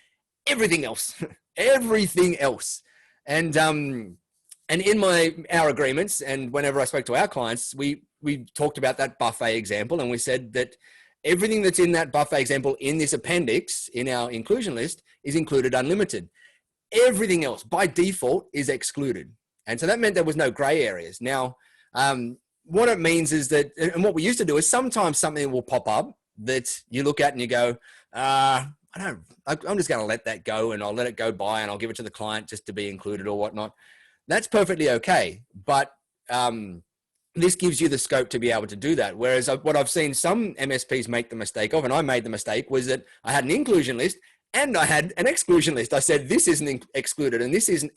everything else, everything else. And in our agreements, and whenever I spoke to our clients, we talked about that buffet example, and we said that everything that's in that buffet example in this appendix in our inclusion list is included unlimited. Everything else by default is excluded. And so that meant there was no gray areas. Now, what it means is that, and what we used to do is sometimes something will pop up that you look at and you go, I'm just going to let that go, and I'll let it go by, and I'll give it to the client just to be included or whatnot. That's perfectly okay. But this gives you the scope to be able to do that. Whereas what I've seen some MSPs make the mistake of, and I made the mistake, was that I had an inclusion list and I had an exclusion list. I said, this isn't excluded, and this is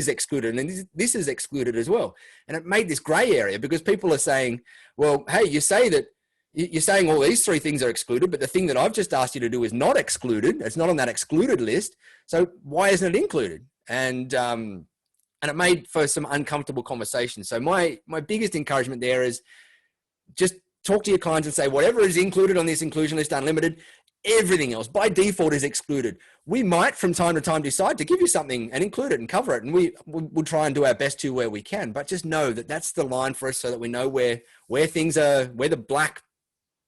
excluded, and this is excluded as well. And it made this gray area, because people are saying, well, hey, you're saying all these three things are excluded, but the thing that I've just asked you to do is not excluded. It's not on that excluded list. So why isn't it included? And it made for some uncomfortable conversations. So my biggest encouragement there is just talk to your clients and say, whatever is included on this inclusion list, unlimited, everything else by default is excluded. We might from time to time decide to give you something and include it and cover it. And we'll try and do our best to where we can, but just know that that's the line for us, so that we know where things are, where the black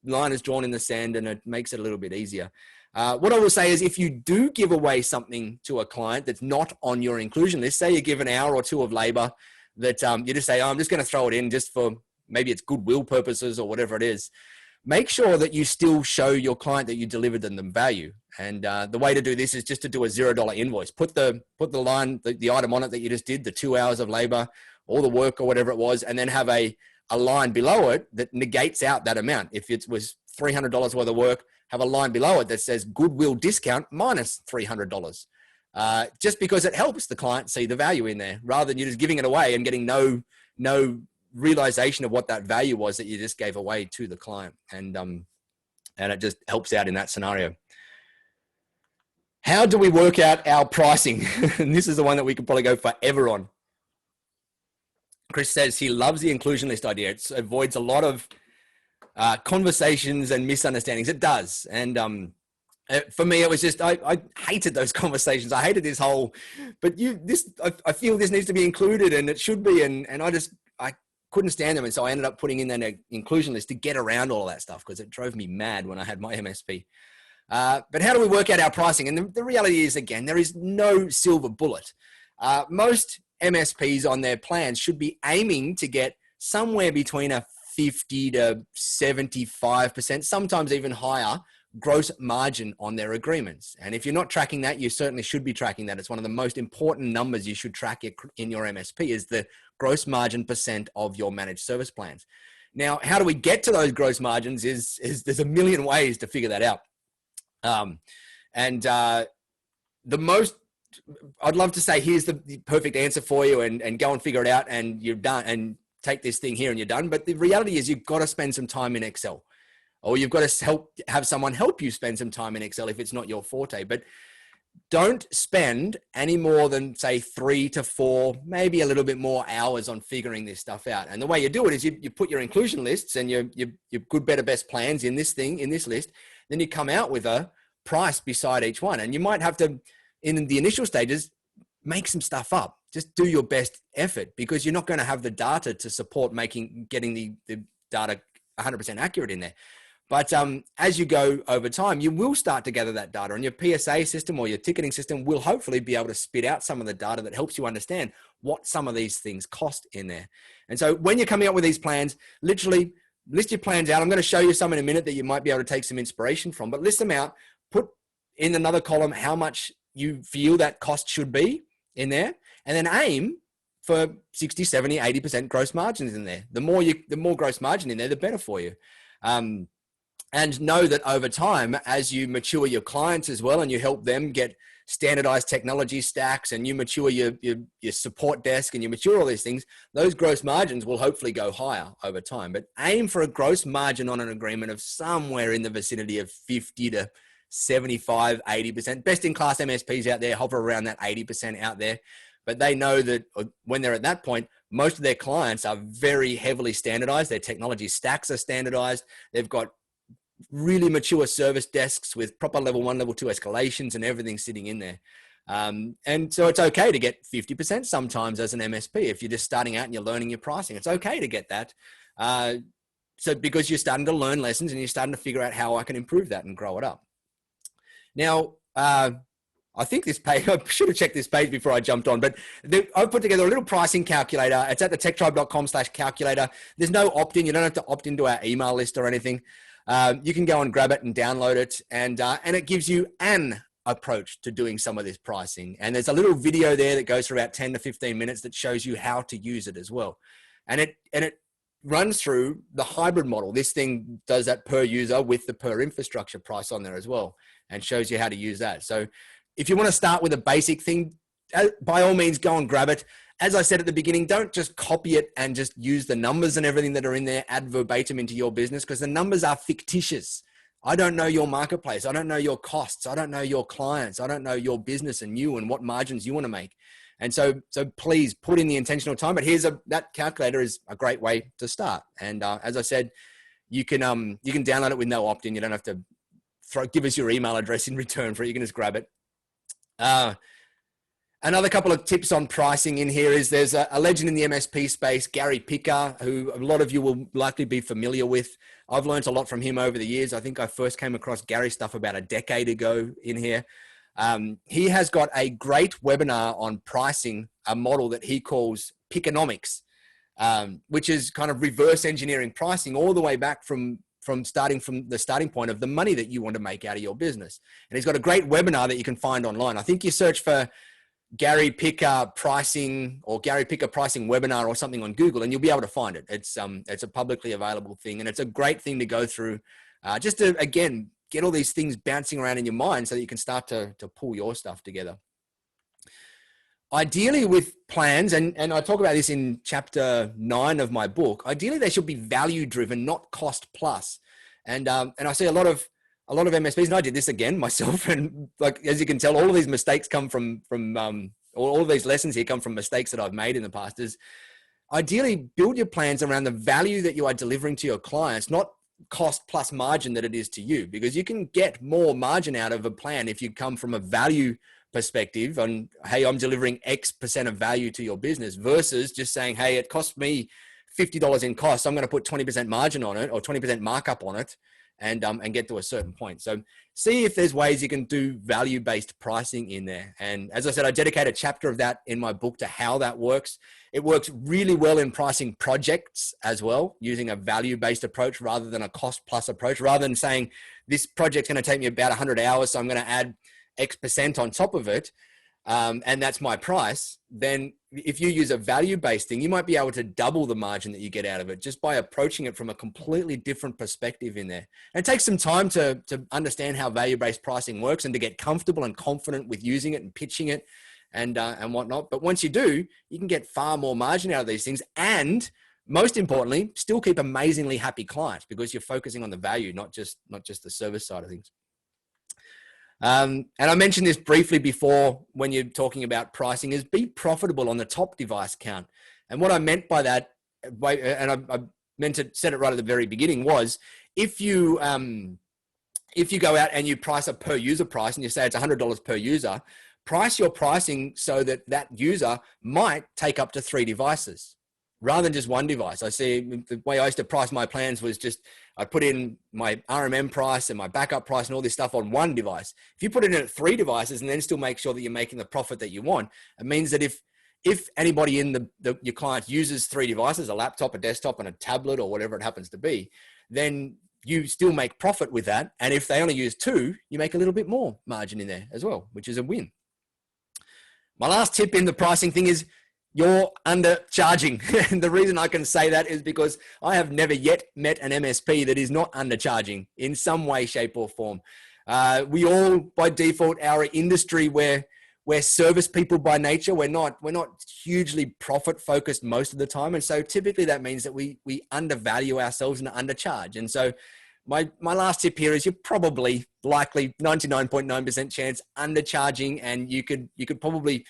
line is drawn in the sand, and it makes it a little bit easier. What I will say is, if you do give away something to a client that's not on your inclusion list, say you give an hour or two of labor that you just say, I'm just going to throw it in just for, maybe it's goodwill purposes or whatever it is, make sure that you still show your client that you delivered them value. And the way to do this is just to do a $0 invoice. Put the line, the item on it that you just did, the 2 hours of labor, all the work or whatever it was, and then have a line below it that negates out that amount. If it was $300 worth of work, have a line below it that says goodwill discount minus $300. Just because it helps the client see the value in there, rather than you just giving it away and getting no realization of what that value was that you just gave away to the client. And it just helps out in that scenario. How do we work out our pricing? And this is the one that we could probably go forever on. Chris says he loves the inclusion list idea. It avoids a lot of conversations and misunderstandings. It does. And for me, it was just, I hated those conversations. I hated this whole, but I feel this needs to be included and it should be. And I couldn't stand them. And so I ended up putting in an inclusion list to get around all of that stuff, because it drove me mad when I had my MSP. But how do we work out our pricing? And the reality is, again, there is no silver bullet. Most MSPs on their plans should be aiming to get somewhere between a 50 to 75%, sometimes even higher gross margin on their agreements. And if you're not tracking that, you certainly should be tracking that. It's one of the most important numbers you should track in your MSP is the gross margin percent of your managed service plans. Now, how do we get to those gross margins is there's a million ways to figure that out. The most, I'd love to say, here's the perfect answer for you and go and figure it out and you're done and take this thing here and you're done. But the reality is you've got to spend some time in Excel, or you've got to have someone help you spend some time in Excel if it's not your forte. But don't spend any more than, say, 3 to 4, maybe a little bit more hours on figuring this stuff out. And the way you do it is you put your inclusion lists and your good, better, best plans in this list. Then you come out with a price beside each one. And you might have to, in the initial stages, make some stuff up. Just do your best effort, because you're not going to have the data to support getting the data 100% accurate in there. But as you go over time, you will start to gather that data, and your PSA system or your ticketing system will hopefully be able to spit out some of the data that helps you understand what some of these things cost in there. And so when you're coming up with these plans, literally list your plans out. I'm going to show you some in a minute that you might be able to take some inspiration from, but list them out, put in another column how much you feel that cost should be in there, and then aim for 60, 70, 80% gross margins in there. The more gross margin in there, the better for you. And know that over time, as you mature your clients as well, and you help them get standardized technology stacks, and you mature your support desk, and you mature all these things, those gross margins will hopefully go higher over time. But aim for a gross margin on an agreement of somewhere in the vicinity of 50 to 75, 80%. Best in class MSPs out there hover around that 80% out there. But they know that when they're at that point, most of their clients are very heavily standardized. Their technology stacks are standardized. They've got really mature service desks with proper level 1, level 2 escalations and everything sitting in there. And so it's okay to get 50% sometimes as an MSP. If you're just starting out and you're learning your pricing, it's okay to get that. So because you're starting to learn lessons and you're starting to figure out how I can improve that and grow it up. Now, I think this page, I should have checked this page before I jumped on, but I've put together a little pricing calculator. It's at the techtribe.com/calculator. There's no opt-in. You don't have to opt into our email list or anything. You can go and grab it and download it, and it gives you an approach to doing some of this pricing. And there's a little video there that goes for about 10 to 15 minutes that shows you how to use it as well. And it runs through the hybrid model. This thing does that per user with the per infrastructure price on there as well, and shows you how to use that. So if you want to start with a basic thing, by all means, go and grab it. As I said at the beginning, don't just copy it and just use the numbers and everything that are in there, add verbatim into your business, because the numbers are fictitious. I don't know your marketplace. I don't know your costs. I don't know your clients. I don't know your business and you and what margins you want to make. And so please put in the intentional time. But that calculator is a great way to start. And as I said, you can download it with no opt-in. You don't have to give us your email address in return for it. You can just grab it. Another couple of tips on pricing in here is there's a legend in the MSP space, Gary Picker, who a lot of you will likely be familiar with. I've learned a lot from him over the years. I think I first came across Gary's stuff about a decade ago in here. He has got a great webinar on pricing, a model that he calls Pickonomics, which is kind of reverse engineering pricing all the way back from the starting point of the money that you want to make out of your business. And he's got a great webinar that you can find online. I think you search for Gary Picker pricing or Gary Picker pricing webinar or something on Google, and you'll be able to find it. It's a publicly available thing, and it's a great thing to go through just to, again, get all these things bouncing around in your mind so that you can start to pull your stuff together. Ideally with plans, and I talk about this in chapter 9 of my book, ideally they should be value driven, not cost plus. And I see a lot of MSPs, and I did this again myself. And like, as you can tell, all of these mistakes come from all of these lessons here come from mistakes that I've made in the past. Is ideally build your plans around the value that you are delivering to your clients, not cost plus margin that it is to you, because you can get more margin out of a plan if you come from a value perspective on, hey, I'm delivering X% of value to your business, versus just saying, hey, it cost me $50 in cost, I'm going to put 20% margin on it or 20% markup on it. and get to a certain point. So see if there's ways you can do value-based pricing in there. And as I said, I dedicate a chapter of that in my book to how that works. It works really well in pricing projects as well, using a value-based approach rather than a cost-plus approach, rather than saying this project's going to take me about 100 hours, so I'm going to add X% on top of it. And that's my price. Then if you use a value-based thing, you might be able to double the margin that you get out of it just by approaching it from a completely different perspective in there. And it takes some time to understand how value-based pricing works and to get comfortable and confident with using it and pitching it and whatnot. But once you do, you can get far more margin out of these things. And most importantly, still keep amazingly happy clients because you're focusing on the value, not just the service side of things. And I mentioned this briefly before when you're talking about pricing, is be profitable on the top device count. And what I meant by that, and I meant to set it right at the very beginning, was if you go out and you price a per user price and you say it's $100 per user, price your pricing so that that user might take up to 3 devices rather than just 1 device. I see the way I used to price my plans was just, I put in my RMM price and my backup price and all this stuff on 1 device. If you put it in at 3 devices and then still make sure that you're making the profit that you want, it means that if anybody in your client uses 3 devices, a laptop, a desktop, and a tablet, or whatever it happens to be, then you still make profit with that. And if they only use 2, you make a little bit more margin in there as well, which is a win. My last tip in the pricing thing is you're undercharging. And the reason I can say that is because I have never yet met an MSP that is not undercharging in some way, shape, or form. We all, by default, our industry, we're service people by nature. We're not hugely profit focused most of the time. And so typically that means that we undervalue ourselves and undercharge. And so my last tip here is you're probably likely 99.9% chance undercharging, and you could probably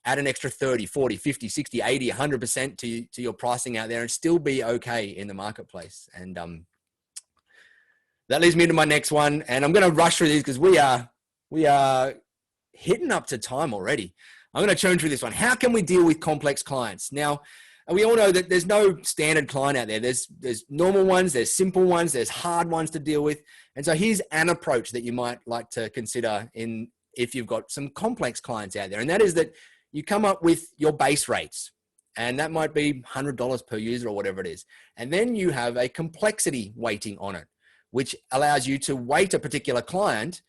add an extra 30, 40, 50, 60, 80, 100% to your pricing out there and still be okay in the marketplace. And that leads me into my next one. And I'm going to rush through these because we are hitting up to time already. I'm going to churn through this one. How can we deal with complex clients? Now, we all know that there's no standard client out there. There's normal ones, there's simple ones, there's hard ones to deal with. And so here's an approach that you might like to consider if you've got some complex clients out there. And that is that you come up with your base rates, and that might be $100 per user or whatever it is. And then you have a complexity weighting on it, which allows you to weight a particular client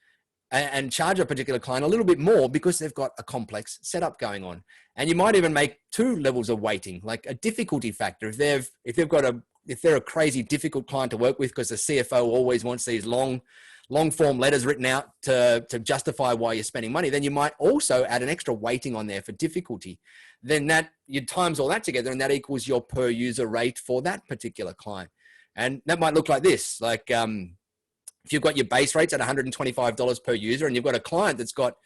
and charge a particular client a little bit more because they've got a complex setup going on. And you might even make 2 levels of weighting, like a difficulty factor. If they're a crazy difficult client to work with because the CFO always wants these long form letters written out to justify why you're spending money, then you might also add an extra weighting on there for difficulty. Then you times all that together and that equals your per user rate for that particular client. And that might look like this, like if you've got your base rates at $125 per user and you've got a client that's got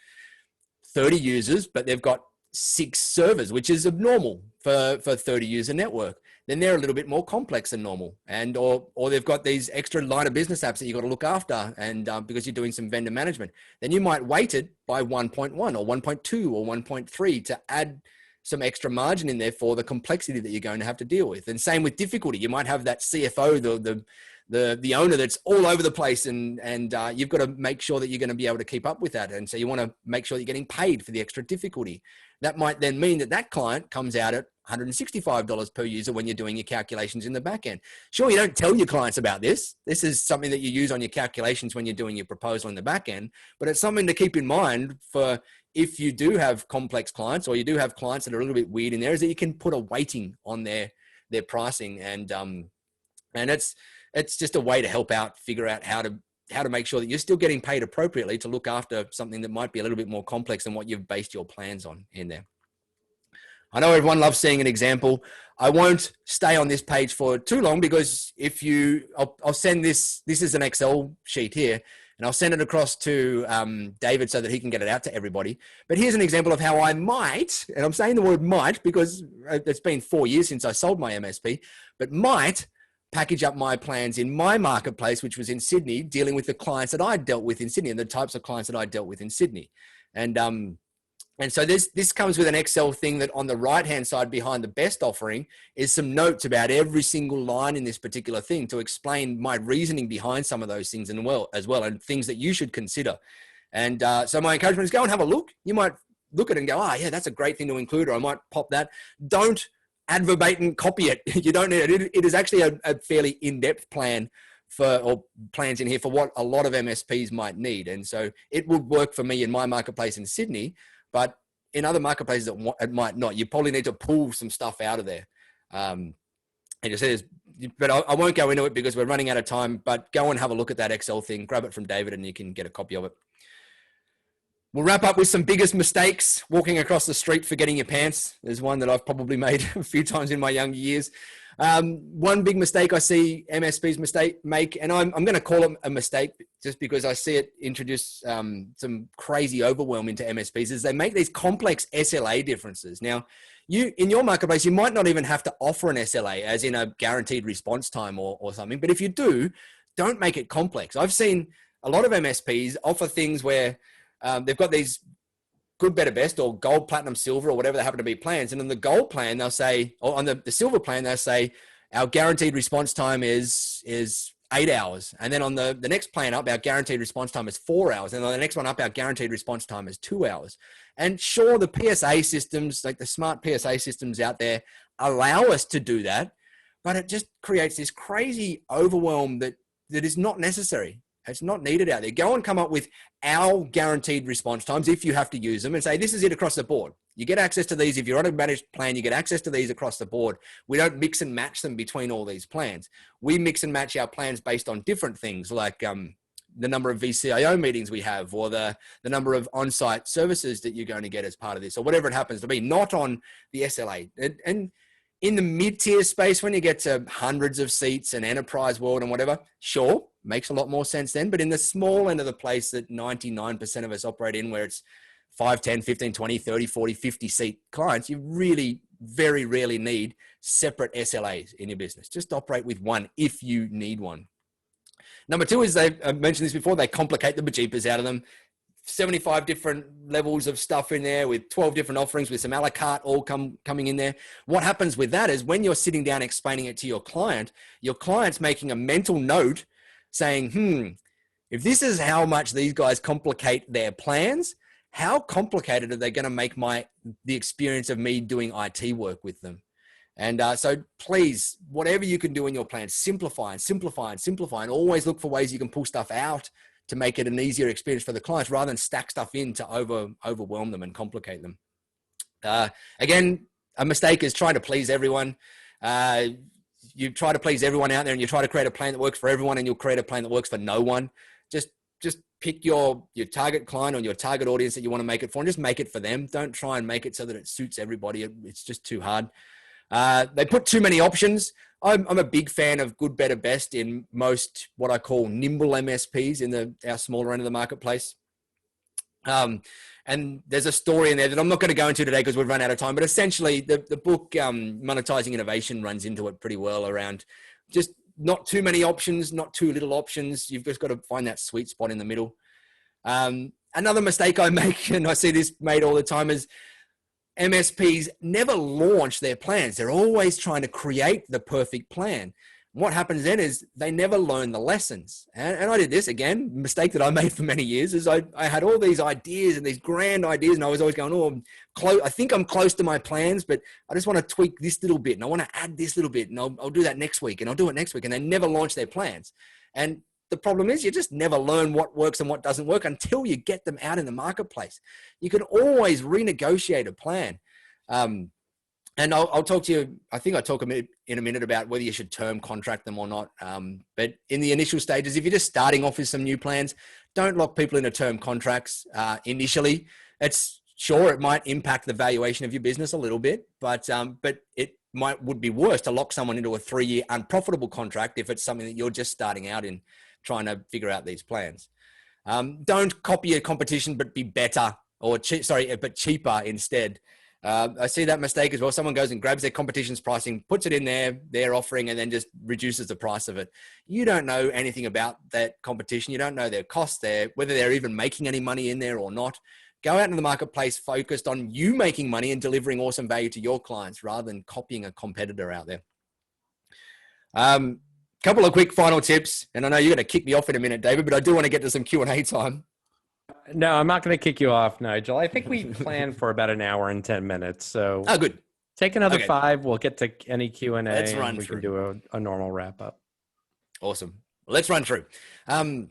30 users, but they've got 6 servers, which is abnormal for 30 user network, then they're a little bit more complex than normal. And, or they've got these extra line of business apps that you've got to look after. And because you're doing some vendor management, then you might weight it by 1.1 or 1.2 or 1.3 to add some extra margin in there for the complexity that you're going to have to deal with. And same with difficulty. You might have that CFO, the owner that's all over the place, and you've got to make sure that you're going to be able to keep up with that. And so you want to make sure you're getting paid for the extra difficulty. That might then mean that client comes out at $165 per user when you're doing your calculations in the back end. Sure, you don't tell your clients about this. This is something that you use on your calculations when you're doing your proposal in the back end, but it's something to keep in mind for if you do have complex clients or you do have clients that are a little bit weird in there, is that you can put a weighting on their pricing. And it's just a way to help out, figure out how to make sure that you're still getting paid appropriately to look after something that might be a little bit more complex than what you've based your plans on in there. I know everyone loves seeing an example. I won't stay on this page for too long because I'll send this is an Excel sheet here, and I'll send it across to David so that he can get it out to everybody. But here's an example of how I might, and I'm saying the word might because it's been 4 years since I sold my MSP, but might package up my plans in my marketplace, which was in Sydney, dealing with the clients that I dealt with in Sydney and the types of clients that I dealt with in Sydney. And And so this comes with an Excel thing that on the right-hand side behind the best offering is some notes about every single line in this particular thing to explain my reasoning behind some of those things as well, and things that you should consider. And so my encouragement is go and have a look. You might look at it and go, oh, yeah, that's a great thing to include, or I might pop that. Don't ad verbatim copy it. You don't need it. It is actually a fairly in-depth plan or plans in here for what a lot of MSPs might need. And so it would work for me in my marketplace in Sydney, but in other marketplaces, it might not. You probably need to pull some stuff out of there. And you said, but I won't go into it because we're running out of time, but go and have a look at that Excel thing, grab it from David, and you can get a copy of it. We'll wrap up with some biggest mistakes. Walking across the street, forgetting your pants. There's one that I've probably made a few times in my younger years. One big mistake I see MSPs make, and I'm going to call it a mistake just because I see it introduce some crazy overwhelm into MSPs, is they make these complex SLA differences. Now, in your marketplace, you might not even have to offer an SLA, as in a guaranteed response time or something. But if you do, don't make it complex. I've seen a lot of MSPs offer things where they've got these good, better, best, or gold, platinum, silver, or whatever they happen to be plans. And on the gold plan, they'll say, or on the silver plan, they'll say, our guaranteed response time is 8 hours. And then on the next plan up, our guaranteed response time is 4 hours. And on the next one up, our guaranteed response time is 2 hours. And sure, the PSA systems, like the smart PSA systems out there, allow us to do that, but it just creates this crazy overwhelm that is not necessary. It's not needed out there. Go and come up with our guaranteed response times if you have to use them, and say, this is it across the board. You get access to these. If you're on a managed plan, you get access to these across the board. We don't mix and match them between all these plans. We mix and match our plans based on different things, like the number of VCIO meetings we have, or the number of on-site services that you're going to get as part of this, or whatever it happens to be, not on the SLA. And in the mid-tier space, when you get to hundreds of seats and enterprise world and whatever, sure, makes a lot more sense then. But in the small end of the place that 99% of us operate in, where it's 5, 10, 15, 20, 30, 40, 50 seat clients, you really very rarely need separate SLAs in your business. Just operate with one if you need one. Number two is, I mentioned this before, they complicate the bejeepers out of them. 75 different levels of stuff in there with 12 different offerings with some a la carte all coming in there. What happens with that is when you're sitting down explaining it to your client's making a mental note saying, if this is how much these guys complicate their plans, how complicated are they going to make the experience of me doing IT work with them? And so please, whatever you can do in your plan, simplify and always look for ways you can pull stuff out to make it an easier experience for the clients, rather than stack stuff in to overwhelm them and complicate them. Again, a mistake is trying to please everyone. You try to please everyone out there, and you try to create a plan that works for everyone, and you'll create a plan that works for no one. Just pick your target client or your target audience that you want to make it for, and just make it for them. Don't try and make it so that it suits everybody. It's just too hard. They put too many options. I'm a big fan of good, better, best in most what I call nimble MSPs in our smaller end of the marketplace. And there's a story in there that I'm not going to go into today because we've run out of time, but essentially the book Monetizing Innovation runs into it pretty well, around just not too many options, not too little options. You've just got to find that sweet spot in the middle. Another mistake I make, and I see this made all the time, is MSPs never launch their plans. They're always trying to create the perfect plan. What happens then is they never learn the lessons. And I did this again, mistake that I made for many years, is I had all these ideas and these grand ideas, and I was always going, I think I'm close to my plans, but I just want to tweak this little bit, and I want to add this little bit, and I'll do that next week, and I'll do it next week. And they never launch their plans. And the problem is you just never learn what works and what doesn't work until you get them out in the marketplace. You can always renegotiate a plan. And I'll talk to you, I think I'll talk in a minute about whether you should term contract them or not. But in the initial stages, if you're just starting off with some new plans, don't lock people into term contracts initially. It might impact the valuation of your business a little bit, but it would be worse to lock someone into a 3-year unprofitable contract if it's something that you're just starting out in, trying to figure out these plans. Don't copy your competition, but be better, but cheaper instead. I see that mistake as well. Someone goes and grabs their competition's pricing, puts it in their offering, and then just reduces the price of it. You don't know anything about that competition. You don't know their costs, whether they're even making any money in there or not. Go out into the marketplace focused on you making money and delivering awesome value to your clients rather than copying a competitor out there. Couple of quick final tips, and I know you're going to kick me off in a minute, David, but I do want to get to some Q&A time. No, I'm not going to kick you off, Nigel. I think we planned for about an hour and 10 minutes. So good. Take another 5. We'll get to any Q&A. Let's run and we through. can do a normal wrap up. Awesome. Let's run through. Number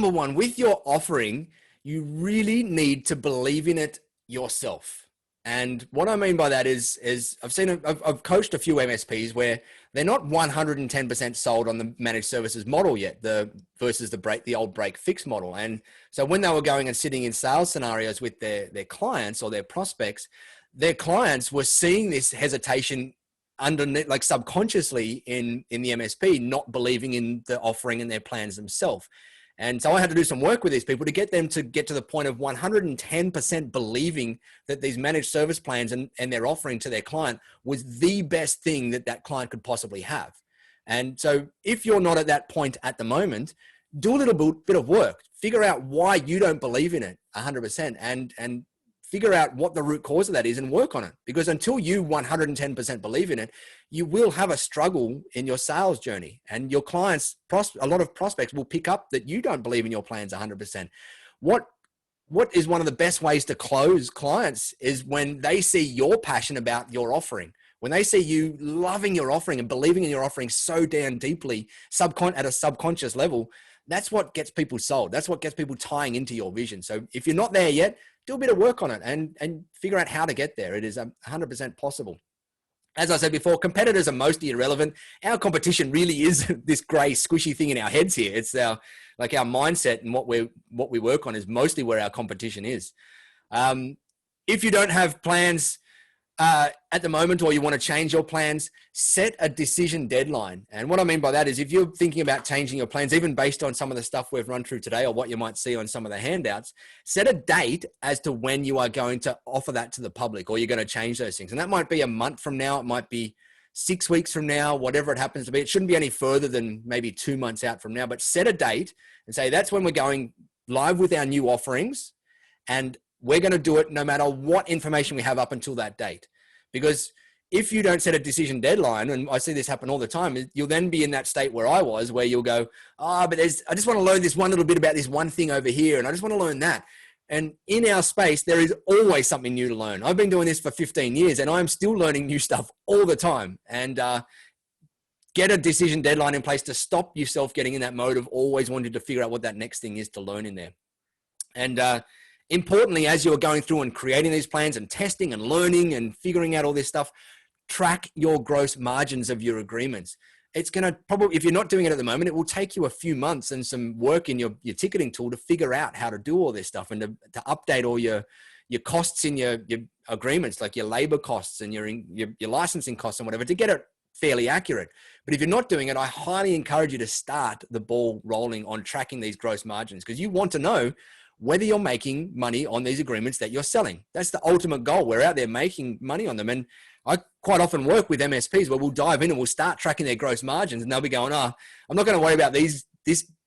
one, with your offering, you really need to believe in it yourself. And what I mean by that is I've coached a few MSPs where they're not 110% sold on the managed services model yet, versus the old break fix model. And so when they were going and sitting in sales scenarios with their clients or their prospects, their clients were seeing this hesitation underneath, like subconsciously in the MSP, not believing in the offering and their plans themselves. And so I had to do some work with these people to get them to get to the point of 110% believing that these managed service plans and their offering to their client was the best thing that client could possibly have. And so if you're not at that point at the moment, do a little bit of work, figure out why you don't believe in it 100% and figure out what the root cause of that is and work on it. Because until you 110% believe in it, you will have a struggle in your sales journey, and your clients, a lot of prospects will pick up that you don't believe in your plans 100%. What is one of the best ways to close clients is when they see your passion about your offering. When they see you loving your offering and believing in your offering so damn deeply, at a subconscious level, that's what gets people sold. That's what gets people tying into your vision. So if you're not there yet, do a bit of work on it and figure out how to get there. It is 100% possible. As I said before, competitors are mostly irrelevant. Our competition really is this gray squishy thing in our heads here. It's our mindset, and what we work on is mostly where our competition is. If you don't have plans at the moment, or you want to change your plans, set a decision deadline. And what I mean by that is if you're thinking about changing your plans, even based on some of the stuff we've run through today or what you might see on some of the handouts, set a date as to when you are going to offer that to the public, or you're going to change those things. And that might be a month from now. It might be 6 weeks from now, whatever it happens to be. It shouldn't be any further than maybe 2 months out from now, but set a date and say, that's when we're going live with our new offerings. And we're going to do it no matter what information we have up until that date. Because if you don't set a decision deadline, and I see this happen all the time, you'll then be in that state where I was, where you'll go, but I just want to learn this one little bit about this one thing over here, and I just want to learn that. And in our space, there is always something new to learn. I've been doing this for 15 years, and I'm still learning new stuff all the time. And get a decision deadline in place to stop yourself getting in that mode of always wanting to figure out what that next thing is to learn in there. And importantly, as you're going through and creating these plans and testing and learning and figuring out all this stuff, track your gross margins of your agreements. It's going to probably, if you're not doing it at the moment, it will take you a few months and some work in your ticketing tool to figure out how to do all this stuff and to update all your costs in your agreements, like your labor costs and your licensing costs and whatever, to get it fairly accurate. But if you're not doing it, I highly encourage you to start the ball rolling on tracking these gross margins, because you want to know whether you're making money on these agreements that you're selling. That's the ultimate goal. We're out there making money on them. And I quite often work with MSPs where we'll dive in and we'll start tracking their gross margins, and they'll be going, I'm not going to worry about this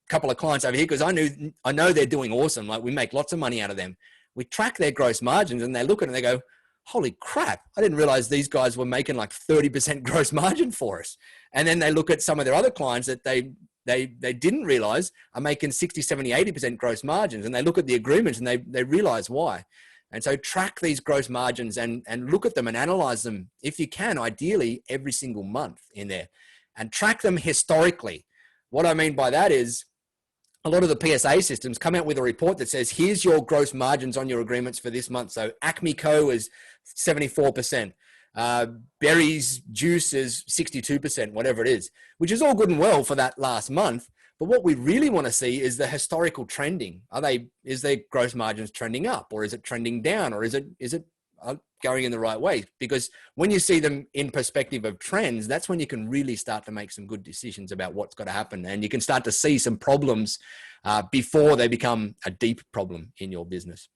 couple of clients over here because I know they're doing awesome. Like, we make lots of money out of them. We track their gross margins, and they look at it and they go, holy crap, I didn't realize these guys were making like 30% gross margin for us. And then they look at some of their other clients that they didn't realize are making 60, 70, 80% gross margins. And they look at the agreements and they realize why. And so track these gross margins and look at them and analyze them, if you can, ideally every single month in there, and track them historically. What I mean by that is a lot of the PSA systems come out with a report that says, here's your gross margins on your agreements for this month. So Acme Co is 74%. Berry's juice is 62%, whatever it is, which is all good and well for that last month. But what we really want to see is the historical trending. Is their gross margins trending up, or is it trending down, or is it going in the right way? Because when you see them in perspective of trends, that's when you can really start to make some good decisions about what's got to happen. And you can start to see some problems before they become a deep problem in your business.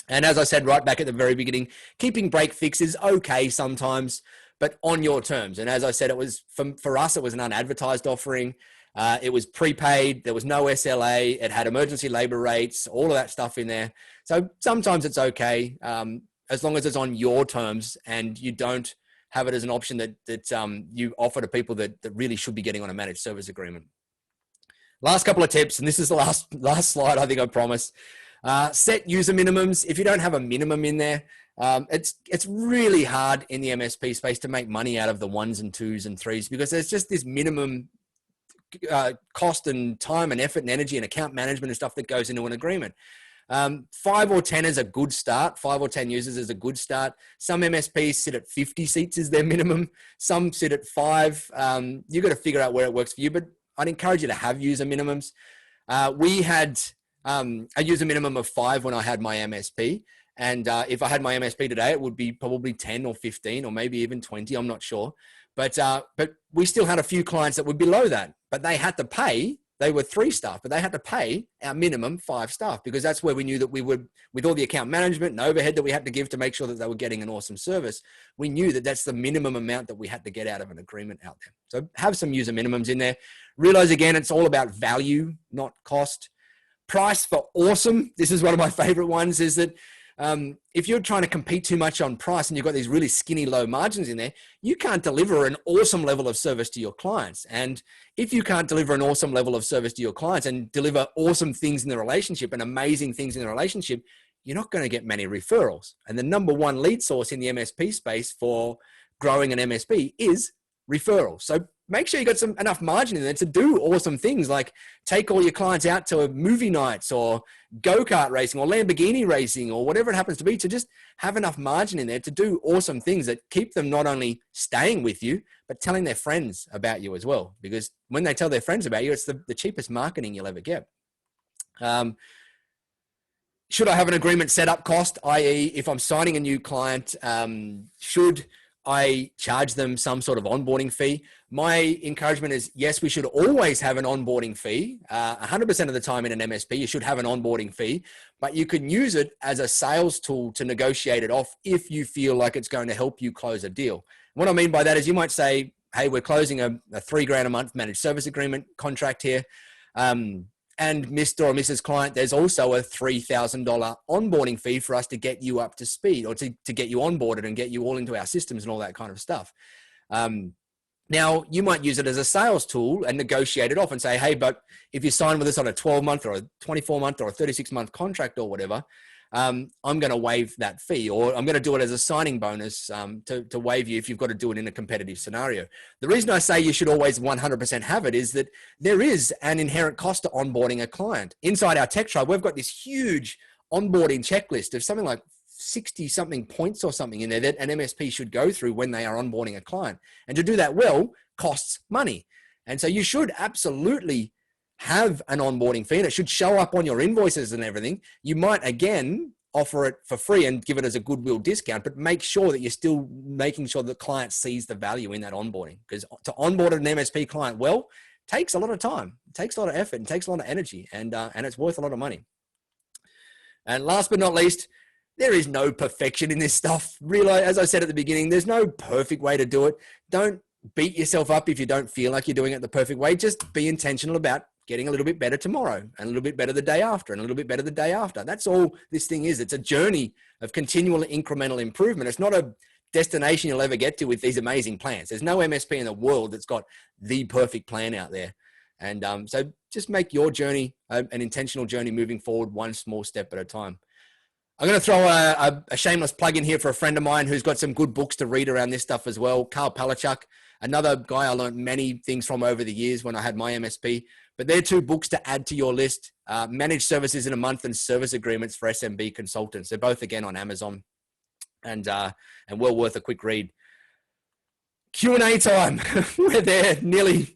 And as I said right back at the very beginning, keeping break fix is okay sometimes, but on your terms. And as I said, it was for us, it was an unadvertised offering. It was prepaid. There was no SLA. It had emergency labor rates, all of that stuff in there. So sometimes it's okay, as long as it's on your terms and you don't have it as an option that you offer to people that really should be getting on a managed service agreement. Last couple of tips, and this is the last slide, I think I promised. Set user minimums. If you don't have a minimum in there, it's really hard in the MSP space to make money out of the 1s and 2s and 3s, because there's just this minimum cost and time and effort and energy and account management and stuff that goes into an agreement. 5 or 10 is a good start. 5 or 10 users is a good start. Some MSPs sit at 50 seats as their minimum. Some sit at 5. You've got to figure out where it works for you, but I'd encourage you to have user minimums. We had a user minimum of 5 when I had my MSP. And if I had my MSP today, it would be probably 10 or 15 or maybe even 20. I'm not sure. But we still had a few clients that were below that, but they had to pay. They were 3 staff, but they had to pay our minimum 5 staff, because that's where we knew that we would, with all the account management and overhead that we had to give to make sure that they were getting an awesome service, we knew that that's the minimum amount that we had to get out of an agreement out there. So have some user minimums in there. Realize again, it's all about value, not cost. Price for awesome. This is one of my favorite ones, is that if you're trying to compete too much on price and you've got these really skinny low margins in there, you can't deliver an awesome level of service to your clients. And if you can't deliver an awesome level of service to your clients and deliver awesome things in the relationship and amazing things in the relationship, you're not going to get many referrals. And the number one lead source in the MSP space for growing an MSP is referrals. So make sure you got enough margin in there to do awesome things, like take all your clients out to movie nights or go-kart racing or Lamborghini racing or whatever it happens to be, to just have enough margin in there to do awesome things that keep them not only staying with you, but telling their friends about you as well. Because when they tell their friends about you, it's the cheapest marketing you'll ever get. Should I have an agreement setup cost, i.e. if I'm signing a new client, should I charge them some sort of onboarding fee? My encouragement is, yes, we should always have an onboarding fee. 100% of the time in an MSP, you should have an onboarding fee, but you can use it as a sales tool to negotiate it off if you feel like it's going to help you close a deal. What I mean by that is you might say, hey, we're closing a $3,000 a month managed service agreement contract here. And Mr. or Mrs. Client, there's also a $3,000 onboarding fee for us to get you up to speed, or to get you onboarded and get you all into our systems and all that kind of stuff. Now, you might use it as a sales tool and negotiate it off and say, hey, but if you sign with us on a 12-month or a 24-month or a 36-month contract or whatever, I'm going to waive that fee, or I'm going to do it as a signing bonus to waive you if you've got to do it in a competitive scenario. The reason I say you should always 100% have it is that there is an inherent cost to onboarding a client. Inside our TechTribe, we've got this huge onboarding checklist of something like 60 something points or something in there that an MSP should go through when they are onboarding a client. And to do that well costs money. And so you should absolutely have an onboarding fee, and it should show up on your invoices and everything. You might, again, offer it for free and give it as a goodwill discount, but make sure that you're still making sure the client sees the value in that onboarding, because to onboard an MSP client well takes a lot of time, it takes a lot of effort, and takes a lot of energy, and it's worth a lot of money. And last but not least, there is no perfection in this stuff. Realize, as I said at the beginning, there's no perfect way to do it. Don't beat yourself up if you don't feel like you're doing it the perfect way. Just be intentional about getting a little bit better tomorrow, and a little bit better the day after, and a little bit better the day after. That's all this thing is. It's a journey of continual incremental improvement. It's not a destination you'll ever get to with these amazing plans. There's no MSP in the world that's got the perfect plan out there. And so just make your journey an intentional journey moving forward, one small step at a time. I'm going to throw a shameless plug in here for a friend of mine who's got some good books to read around this stuff as well. Carl Palachuk, another guy I learned many things from over the years when I had my MSP. But they're 2 books to add to your list: Managed Services in a Month and Service Agreements for SMB Consultants. They're both, again, on Amazon, and well worth a quick read. Q&A time. We're there nearly.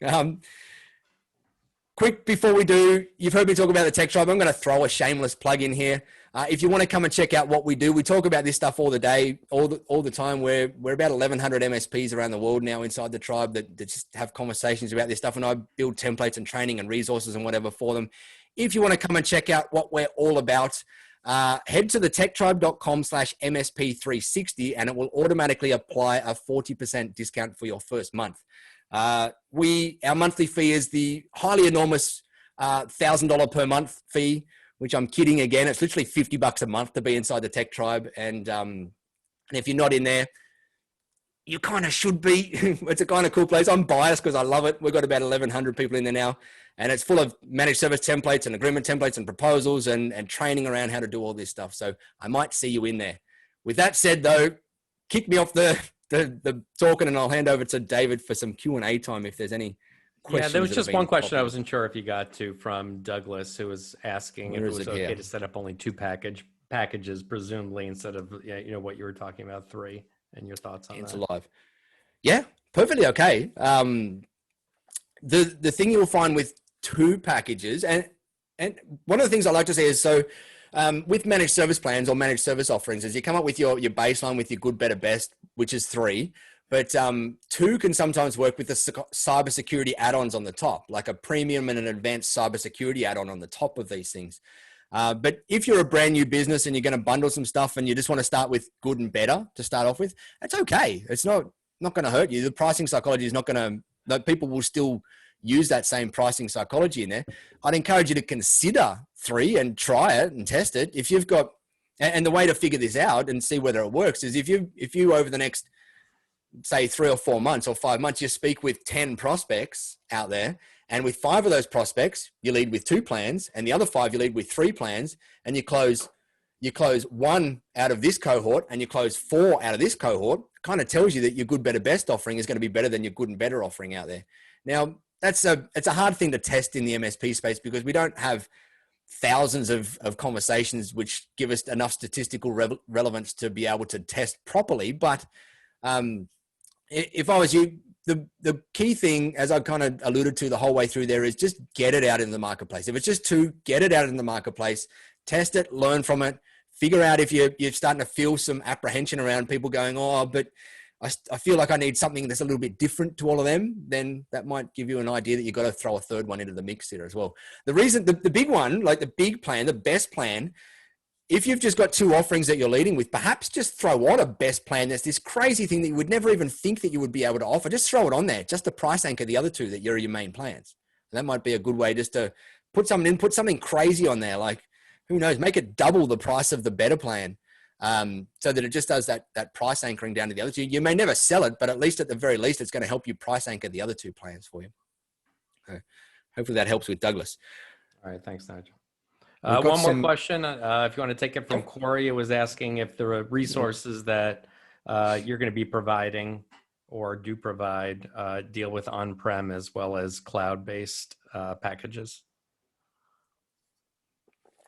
Quick before we do, you've heard me talk about the TechTribe. I'm going to throw a shameless plug in here. If you want to come and check out what we do, we talk about this stuff all the day, all the time. We're about 1,100 MSPs around the world now inside the tribe that just have conversations about this stuff. And I build templates and training and resources and whatever for them. If you want to come and check out what we're all about, head to the techtribe.com/MSP360 and it will automatically apply a 40% discount for your first month. Our monthly fee is the highly enormous $1,000 per month fee, which I'm kidding again. It's literally $50 a month to be inside the TechTribe. And if you're not in there, you kind of should be. It's a kind of cool place. I'm biased because I love it. We've got about 1,100 people in there now, and it's full of managed service templates and agreement templates and proposals and training around how to do all this stuff. So I might see you in there. With that said, though, kick me off the talking, and I'll hand over to David for some Q&A time if there's any questions. Yeah, there was just one question I wasn't sure if you got to from Douglas, who was asking if it was okay to set up only 2 packages, presumably, instead of what you were talking about, 3. And your thoughts on that? Live. Yeah, perfectly okay. The thing you'll find with 2 packages, and one of the things I like to say is, with managed service plans or managed service offerings, is you come up with your baseline with your good, better, best, which is 3. But 2 can sometimes work with the cybersecurity add-ons on the top, like a premium and an advanced cybersecurity add-on on the top of these things. But if you're a brand new business and you're going to bundle some stuff and you just want to start with good and better to start off with, that's okay. It's not going to hurt you. The pricing psychology is not going to, people will still use that same pricing psychology in there. I'd encourage you to consider 3 and try it and test it. If you've got, and the way to figure this out and see whether it works is if you over the next, say 3 or 4 months or 5 months, you speak with 10 prospects out there. And with 5 of those prospects, you lead with 2 plans, and the other 5 you lead with 3 plans, and you close 1 out of this cohort and you close 4 out of this cohort. Kind of tells you that your good, better, best offering is going to be better than your good and better offering out there. Now, it's a hard thing to test in the MSP space because we don't have thousands of conversations which give us enough statistical relevance to be able to test properly. But if I was you, the key thing, as I kind of alluded to the whole way through there, is just get it out in the marketplace. If it's just 2, get it out in the marketplace, test it, learn from it, figure out if you're starting to feel some apprehension around people going, oh, but I feel like I need something that's a little bit different to all of them, then that might give you an idea that you've got to throw a 3rd one into the mix here as well. The reason, the big one, like the big plan, the best plan, if you've just got 2 offerings that you're leading with, perhaps just throw on a best plan. There's this crazy thing that you would never even think that you would be able to offer. Just throw it on there, just to price anchor the other 2 that you're your main plans. And that might be a good way just to put something crazy on there. Like, who knows, make it double the price of the better plan, so that it just does that price anchoring down to the other 2. You may never sell it, but at the very least, it's going to help you price anchor the other 2 plans for you. So hopefully that helps with Douglas. All right. Thanks, Nigel. One more question. If you want to take it from Corey, it was asking if there are resources that you're going to be providing or do provide deal with on-prem as well as cloud-based packages.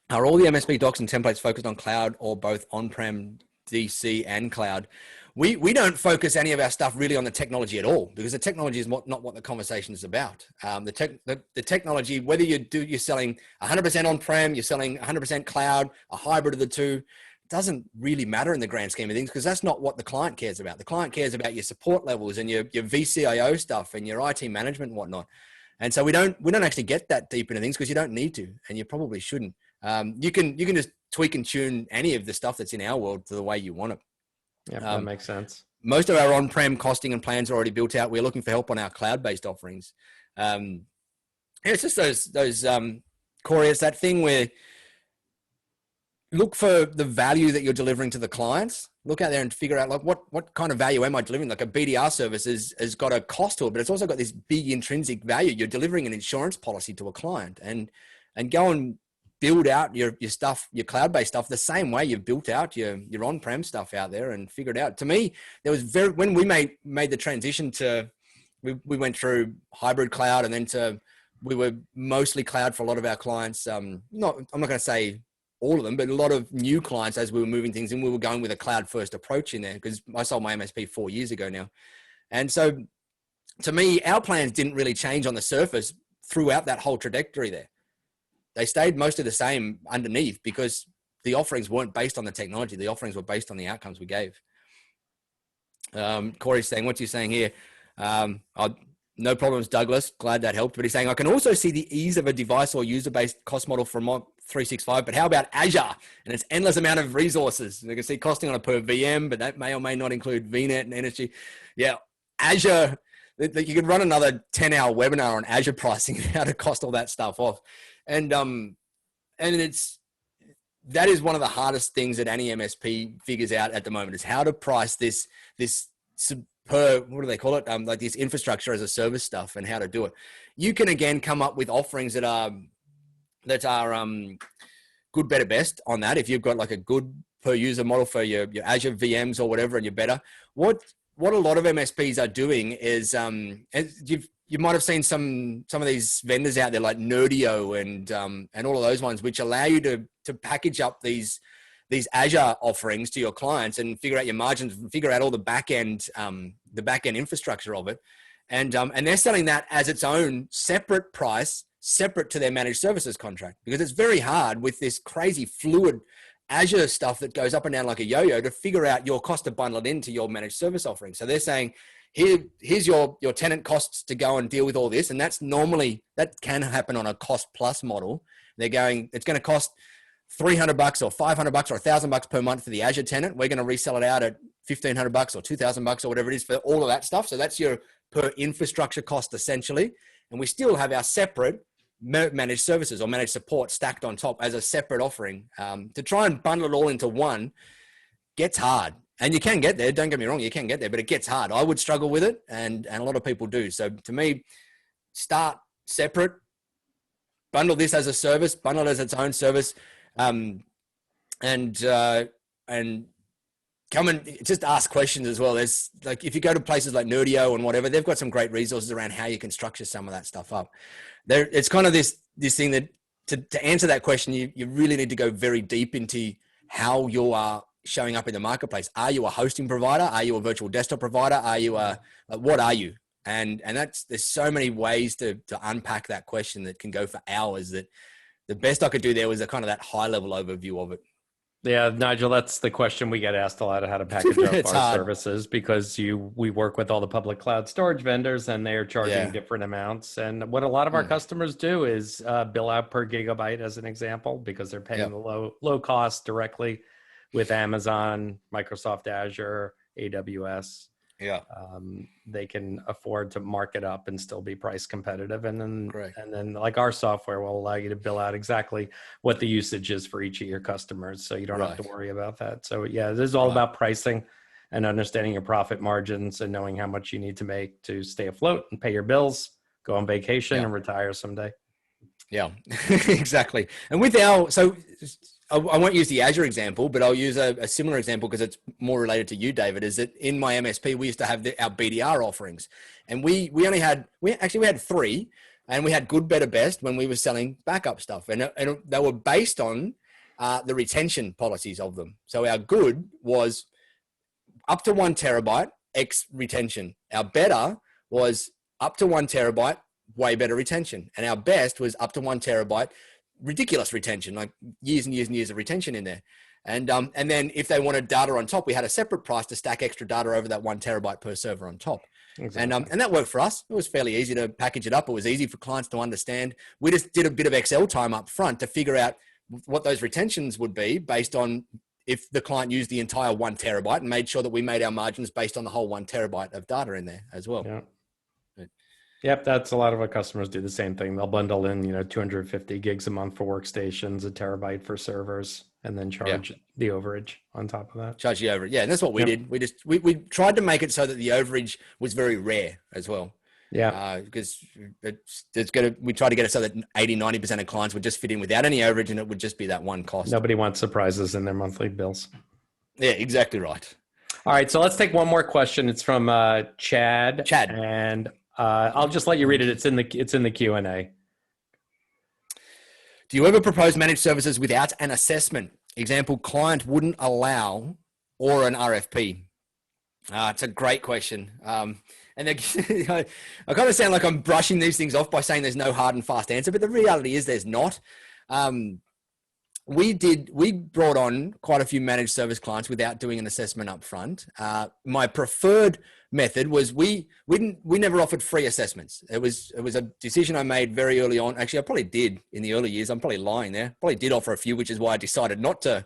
Are all the MSP docs and templates focused on cloud or both on-prem, DC, and cloud? We don't focus any of our stuff really on the technology at all, because the technology is not what the conversation is about. The technology, whether you're selling 100% on-prem, you're selling 100% cloud, a hybrid of the 2, doesn't really matter in the grand scheme of things, because that's not what the client cares about. The client cares about your support levels and your VCIO stuff and your IT management and whatnot. And so we don't actually get that deep into things because you don't need to, and you probably shouldn't. You can just tweak and tune any of the stuff that's in our world to the way you want it. Yeah, that makes sense. Most of our on-prem costing and plans are already built out. We're looking for help on our cloud-based offerings. It's just those Corey, it's that thing where look for the value that you're delivering to the clients. Look out there and figure out like what kind of value am I delivering? Like a BDR service has got a cost to it, but it's also got this big intrinsic value. You're delivering an insurance policy to a client, and go and build out your stuff, your cloud-based stuff, the same way you've built out your on-prem stuff out there and figured out. To me, there was when we made the transition to, we went through hybrid cloud and then we were mostly cloud for a lot of our clients. I'm not going to say all of them, but a lot of new clients as we were moving things in, we were going with a cloud-first approach in there, because I sold my MSP 4 years ago now. And so to me, our plans didn't really change on the surface throughout that whole trajectory there. They stayed most of the same underneath because the offerings weren't based on the technology. The offerings were based on the outcomes we gave. Corey's saying, what you're saying here, no problems, Douglas. Glad that helped. But he's saying, I can also see the ease of a device or user-based cost model from 365, but how about Azure and its endless amount of resources? You can see costing on a per VM, but that may or may not include VNet and energy. Yeah, Azure, that you could run another 10-hour webinar on Azure pricing, how to cost all that stuff off. And that is one of the hardest things that any MSP figures out at the moment, is how to price this per, what do they call it? Like this infrastructure as a service stuff, and how to do it. You can again come up with offerings that are good, better, best on that. If you've got like a good per user model for your Azure VMs or whatever, and you're better. What a lot of MSPs are doing is, you might have seen some of these vendors out there like Nerdio and all of those ones, which allow you to package up these Azure offerings to your clients and figure out your margins and figure out all the back end infrastructure of it. And they're selling that as its own separate price, separate to their managed services contract, because it's very hard with this crazy fluid Azure stuff that goes up and down like a yo-yo to figure out your cost to bundle it into your managed service offering. So they're saying, here's your tenant costs to go and deal with all this. And that can happen on a cost plus model. They're going, it's going to cost $300 or $500 or $1,000 per month for the Azure tenant. We're going to resell it out at $1,500 or $2,000 or whatever it is for all of that stuff. So that's your per infrastructure cost essentially. And we still have our separate managed services or managed support stacked on top as a separate offering. To try and bundle it all into one gets hard. And you can get there, don't get me wrong, you can get there, but it gets hard. I would struggle with it, and a lot of people do. So to me, start separate, bundle this as a service, bundle it as its own service, and come and just ask questions as well. There's like, if you go to places like Nerdio and whatever, they've got some great resources around how you can structure some of that stuff up. It's kind of this thing that to answer that question, you really need to go very deep into how you are showing up in the marketplace. Are you a hosting provider? Are you a virtual desktop provider? Are you what are you? And there's so many ways to unpack that question that can go for hours, that the best I could do there was a kind of that high level overview of it. Yeah, Nigel, that's the question we get asked a lot, of how to package up our hard. services, because we work with all the public cloud storage vendors and they are charging different amounts. And what a lot of our customers do is bill out per gigabyte as an example, because they're paying the low cost directly with Amazon, Microsoft Azure, AWS. Yeah. They can afford to mark it up and still be price competitive. And then like our software will allow you to bill out exactly what the usage is for each of your customers. So you don't have to worry about that. So yeah, this is all about pricing and understanding your profit margins and knowing how much you need to make to stay afloat and pay your bills, go on vacation and retire someday. Yeah, exactly. And with I won't use the Azure example, but I'll use a similar example because it's more related to you, David, is that in my MSP, we used to have our BDR offerings, and we had 3, and we had good, better, best when we were selling backup stuff. And they were based on the retention policies of them. So our good was up to 1 terabyte, X retention. Our better was up to 1 terabyte, way better retention. And our best was up to 1 terabyte, ridiculous retention, like years and years and years of retention in there. And then if they wanted data on top, we had a separate price to stack extra data over that 1 terabyte per server on top. Exactly. And that worked for us. It was fairly easy to package it up. It was easy for clients to understand. We just did a bit of Excel time up front to figure out what those retentions would be based on if the client used the entire 1 terabyte, and made sure that we made our margins based on the whole 1 terabyte of data in there as well. Yeah. Yep, that's a lot of our customers do the same thing. They'll bundle in, 250 gigs a month for workstations, a terabyte for servers, and then charge the overage on top of that. Charge the overage. Yeah, and that's what we did. We tried to make it so that the overage was very rare as well. Yeah. Because we try to get it so that 80-90% of clients would just fit in without any overage, and it would just be that one cost. Nobody wants surprises in their monthly bills. Yeah, exactly right. All right, so let's take one more question. It's from Chad. And I'll just let you read it. It's in the Q&A. Do you ever propose managed services without an assessment? Example, client wouldn't allow, or an RFP. It's a great question. And I kind of sound like I'm brushing these things off by saying there's no hard and fast answer, but the reality is there's not. We brought on quite a few managed service clients without doing an assessment up front. My preferred method was we never offered free assessments. It was a decision I made very early on. Actually, I probably did in the early years. I'm probably lying there. Probably did offer a few, which is why I decided not to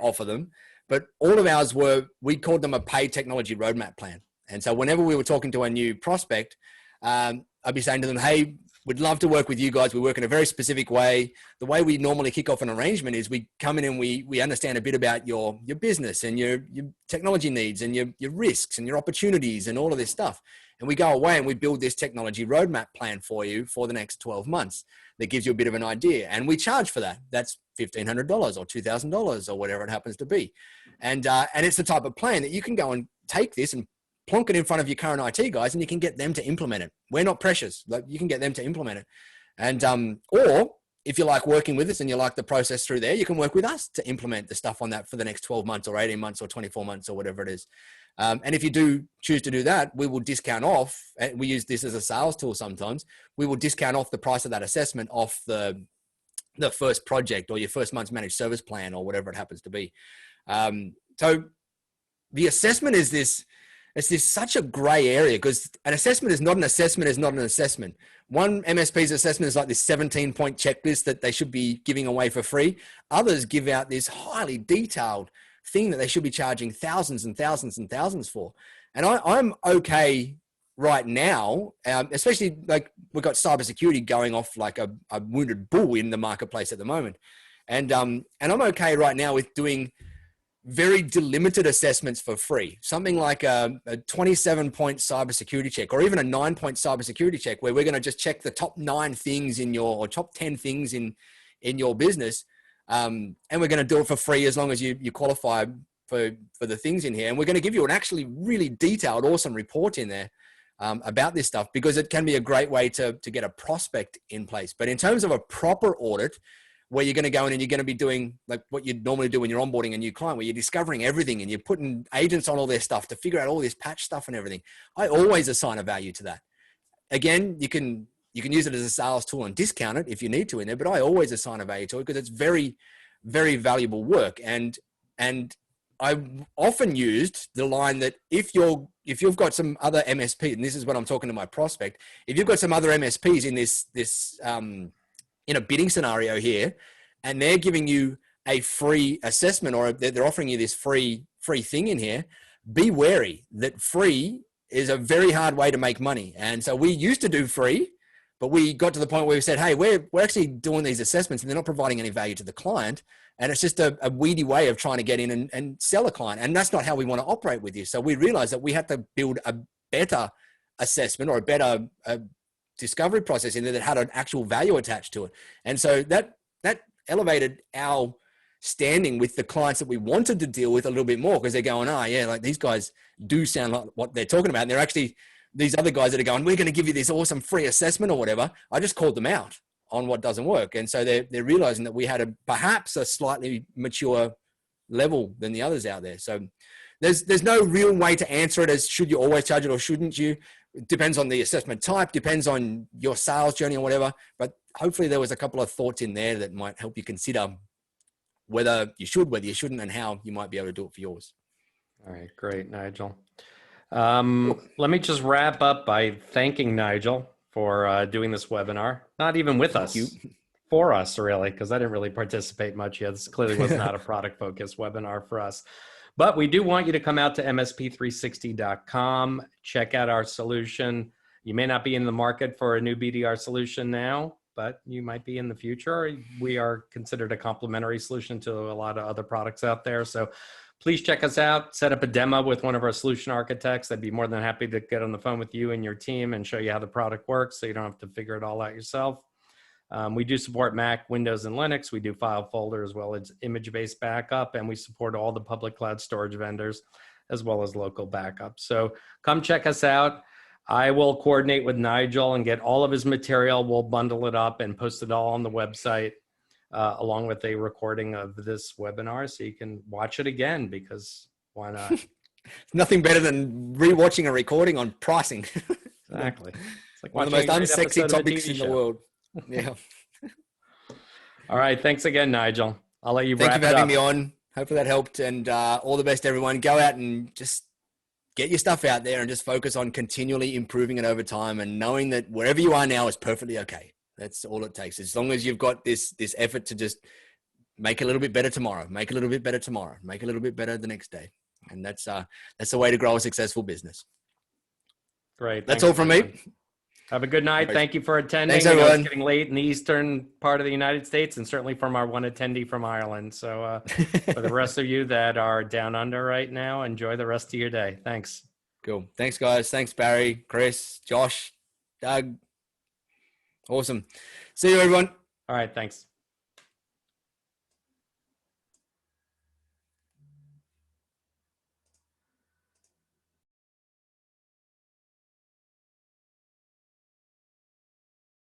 offer them. But all of ours we called them a paid technology roadmap plan. And so whenever we were talking to a new prospect, I'd be saying to them, hey, we'd love to work with you guys. We work in a very specific way. The way we normally kick off an arrangement is we come in and we understand a bit about your business and your technology needs and your risks and your opportunities and all of this stuff. And we go away and we build this technology roadmap plan for you for the next 12 months that gives you a bit of an idea. And we charge for that. That's $1,500 or $2,000 or whatever it happens to be. And it's the type of plan that you can go and take this and plonk it in front of your current IT guys and you can get them to implement it. We're not precious. Like, you can get them to implement it. And, or if you like working with us and you like the process through there, you can work with us to implement the stuff on that for the next 12 months or 18 months or 24 months or whatever it is. And if you do choose to do that, we will discount off, and we use this as a sales tool sometimes, we will discount off the price of that assessment off the first project or your first month's managed service plan or whatever it happens to be. So the assessment is this, it's this such a gray area because an assessment is not an assessment is not an assessment. One MSP's assessment is like this 17-point checklist that they should be giving away for free. Others give out this highly detailed thing that they should be charging thousands and thousands and thousands for. And I'm okay right now, especially like we've got cybersecurity going off like a wounded bull in the marketplace at the moment. And I'm okay right now with doing very delimited assessments for free. Something like a 27-point cybersecurity check, or even a 9-point cybersecurity check, where we're going to just check the top 9 things in your, or top 10 things in your business. And we're going to do it for free as long as you qualify for the things in here. And we're going to give you an actually really detailed, awesome report in there about this stuff, because it can be a great way to get a prospect in place. But in terms of a proper audit, where you're going to go in and you're going to be doing like what you'd normally do when you're onboarding a new client, where you're discovering everything and you're putting agents on all their stuff to figure out all this patch stuff and everything, I always assign a value to that. Again, you can use it as a sales tool and discount it if you need to in there, but I always assign a value to it because it's very, very valuable work. And I often used the line that if you've got some other MSP, and this is what I'm talking to my prospect, if you've got some other MSPs in this in a bidding scenario here, and they're giving you a free assessment, or they're offering you this free thing in here, be wary that free is a very hard way to make money. And so we used to do free, but we got to the point where we said, hey, we're actually doing these assessments and they're not providing any value to the client. And it's just a weedy way of trying to get in and sell a client. And that's not how we want to operate with you. So we realized that we had to build a better assessment or a better discovery process in there that had an actual value attached to it. And so that elevated our standing with the clients that we wanted to deal with a little bit more, because they're going, oh yeah, like these guys do sound like what they're talking about. And they're actually these other guys that are going, we're going to give you this awesome free assessment or whatever. I just called them out on what doesn't work. And so they're realizing that we had perhaps a slightly mature level than the others out there. So there's no real way to answer it as should you always charge it or shouldn't you. It depends on the assessment type, depends on your sales journey or whatever. But hopefully there was a couple of thoughts in there that might help you consider whether you should, whether you shouldn't, and how you might be able to do it for yours. All right, great, Nigel. Let me just wrap up by thanking Nigel for doing this webinar. Not even with us, for us really, because I didn't really participate much yet. This clearly was not a product-focused webinar for us. But we do want you to come out to MSP360.com, check out our solution. You may not be in the market for a new BDR solution now, but you might be in the future. We are considered a complementary solution to a lot of other products out there. So please check us out, set up a demo with one of our solution architects. I'd be more than happy to get on the phone with you and your team and show you how the product works so you don't have to figure it all out yourself. We do support Mac, Windows, and Linux. We do file folder as well as image-based backup, and we support all the public cloud storage vendors as well as local backup. So come check us out. I will coordinate with Nigel and get all of his material. We'll bundle it up and post it all on the website along with a recording of this webinar so you can watch it again, because why not? Nothing better than rewatching a recording on pricing. Exactly. It's like one of the most unsexy topics in the world. Yeah. All right. Thanks again, Nigel. I'll let you wrap it up. Thank you for having me on. Hopefully that helped. And all the best, everyone. Go out and just get your stuff out there and just focus on continually improving it over time and knowing that wherever you are now is perfectly okay. That's all it takes. As long as you've got this effort to just make a little bit better tomorrow, make a little bit better tomorrow, make a little bit better the next day. And that's the way to grow a successful business. Great. That's Thanks, all from me. everyone. Have a good night. Right. Thank you for attending. Thanks, I know everyone. it's getting late in the eastern part of the United States, and certainly from our one attendee from Ireland. So for the rest of you that are down under right now, enjoy the rest of your day. Thanks. Cool. Thanks, guys. Thanks, Barry, Chris, Josh, Doug. Awesome. See you, everyone. All right. Thanks.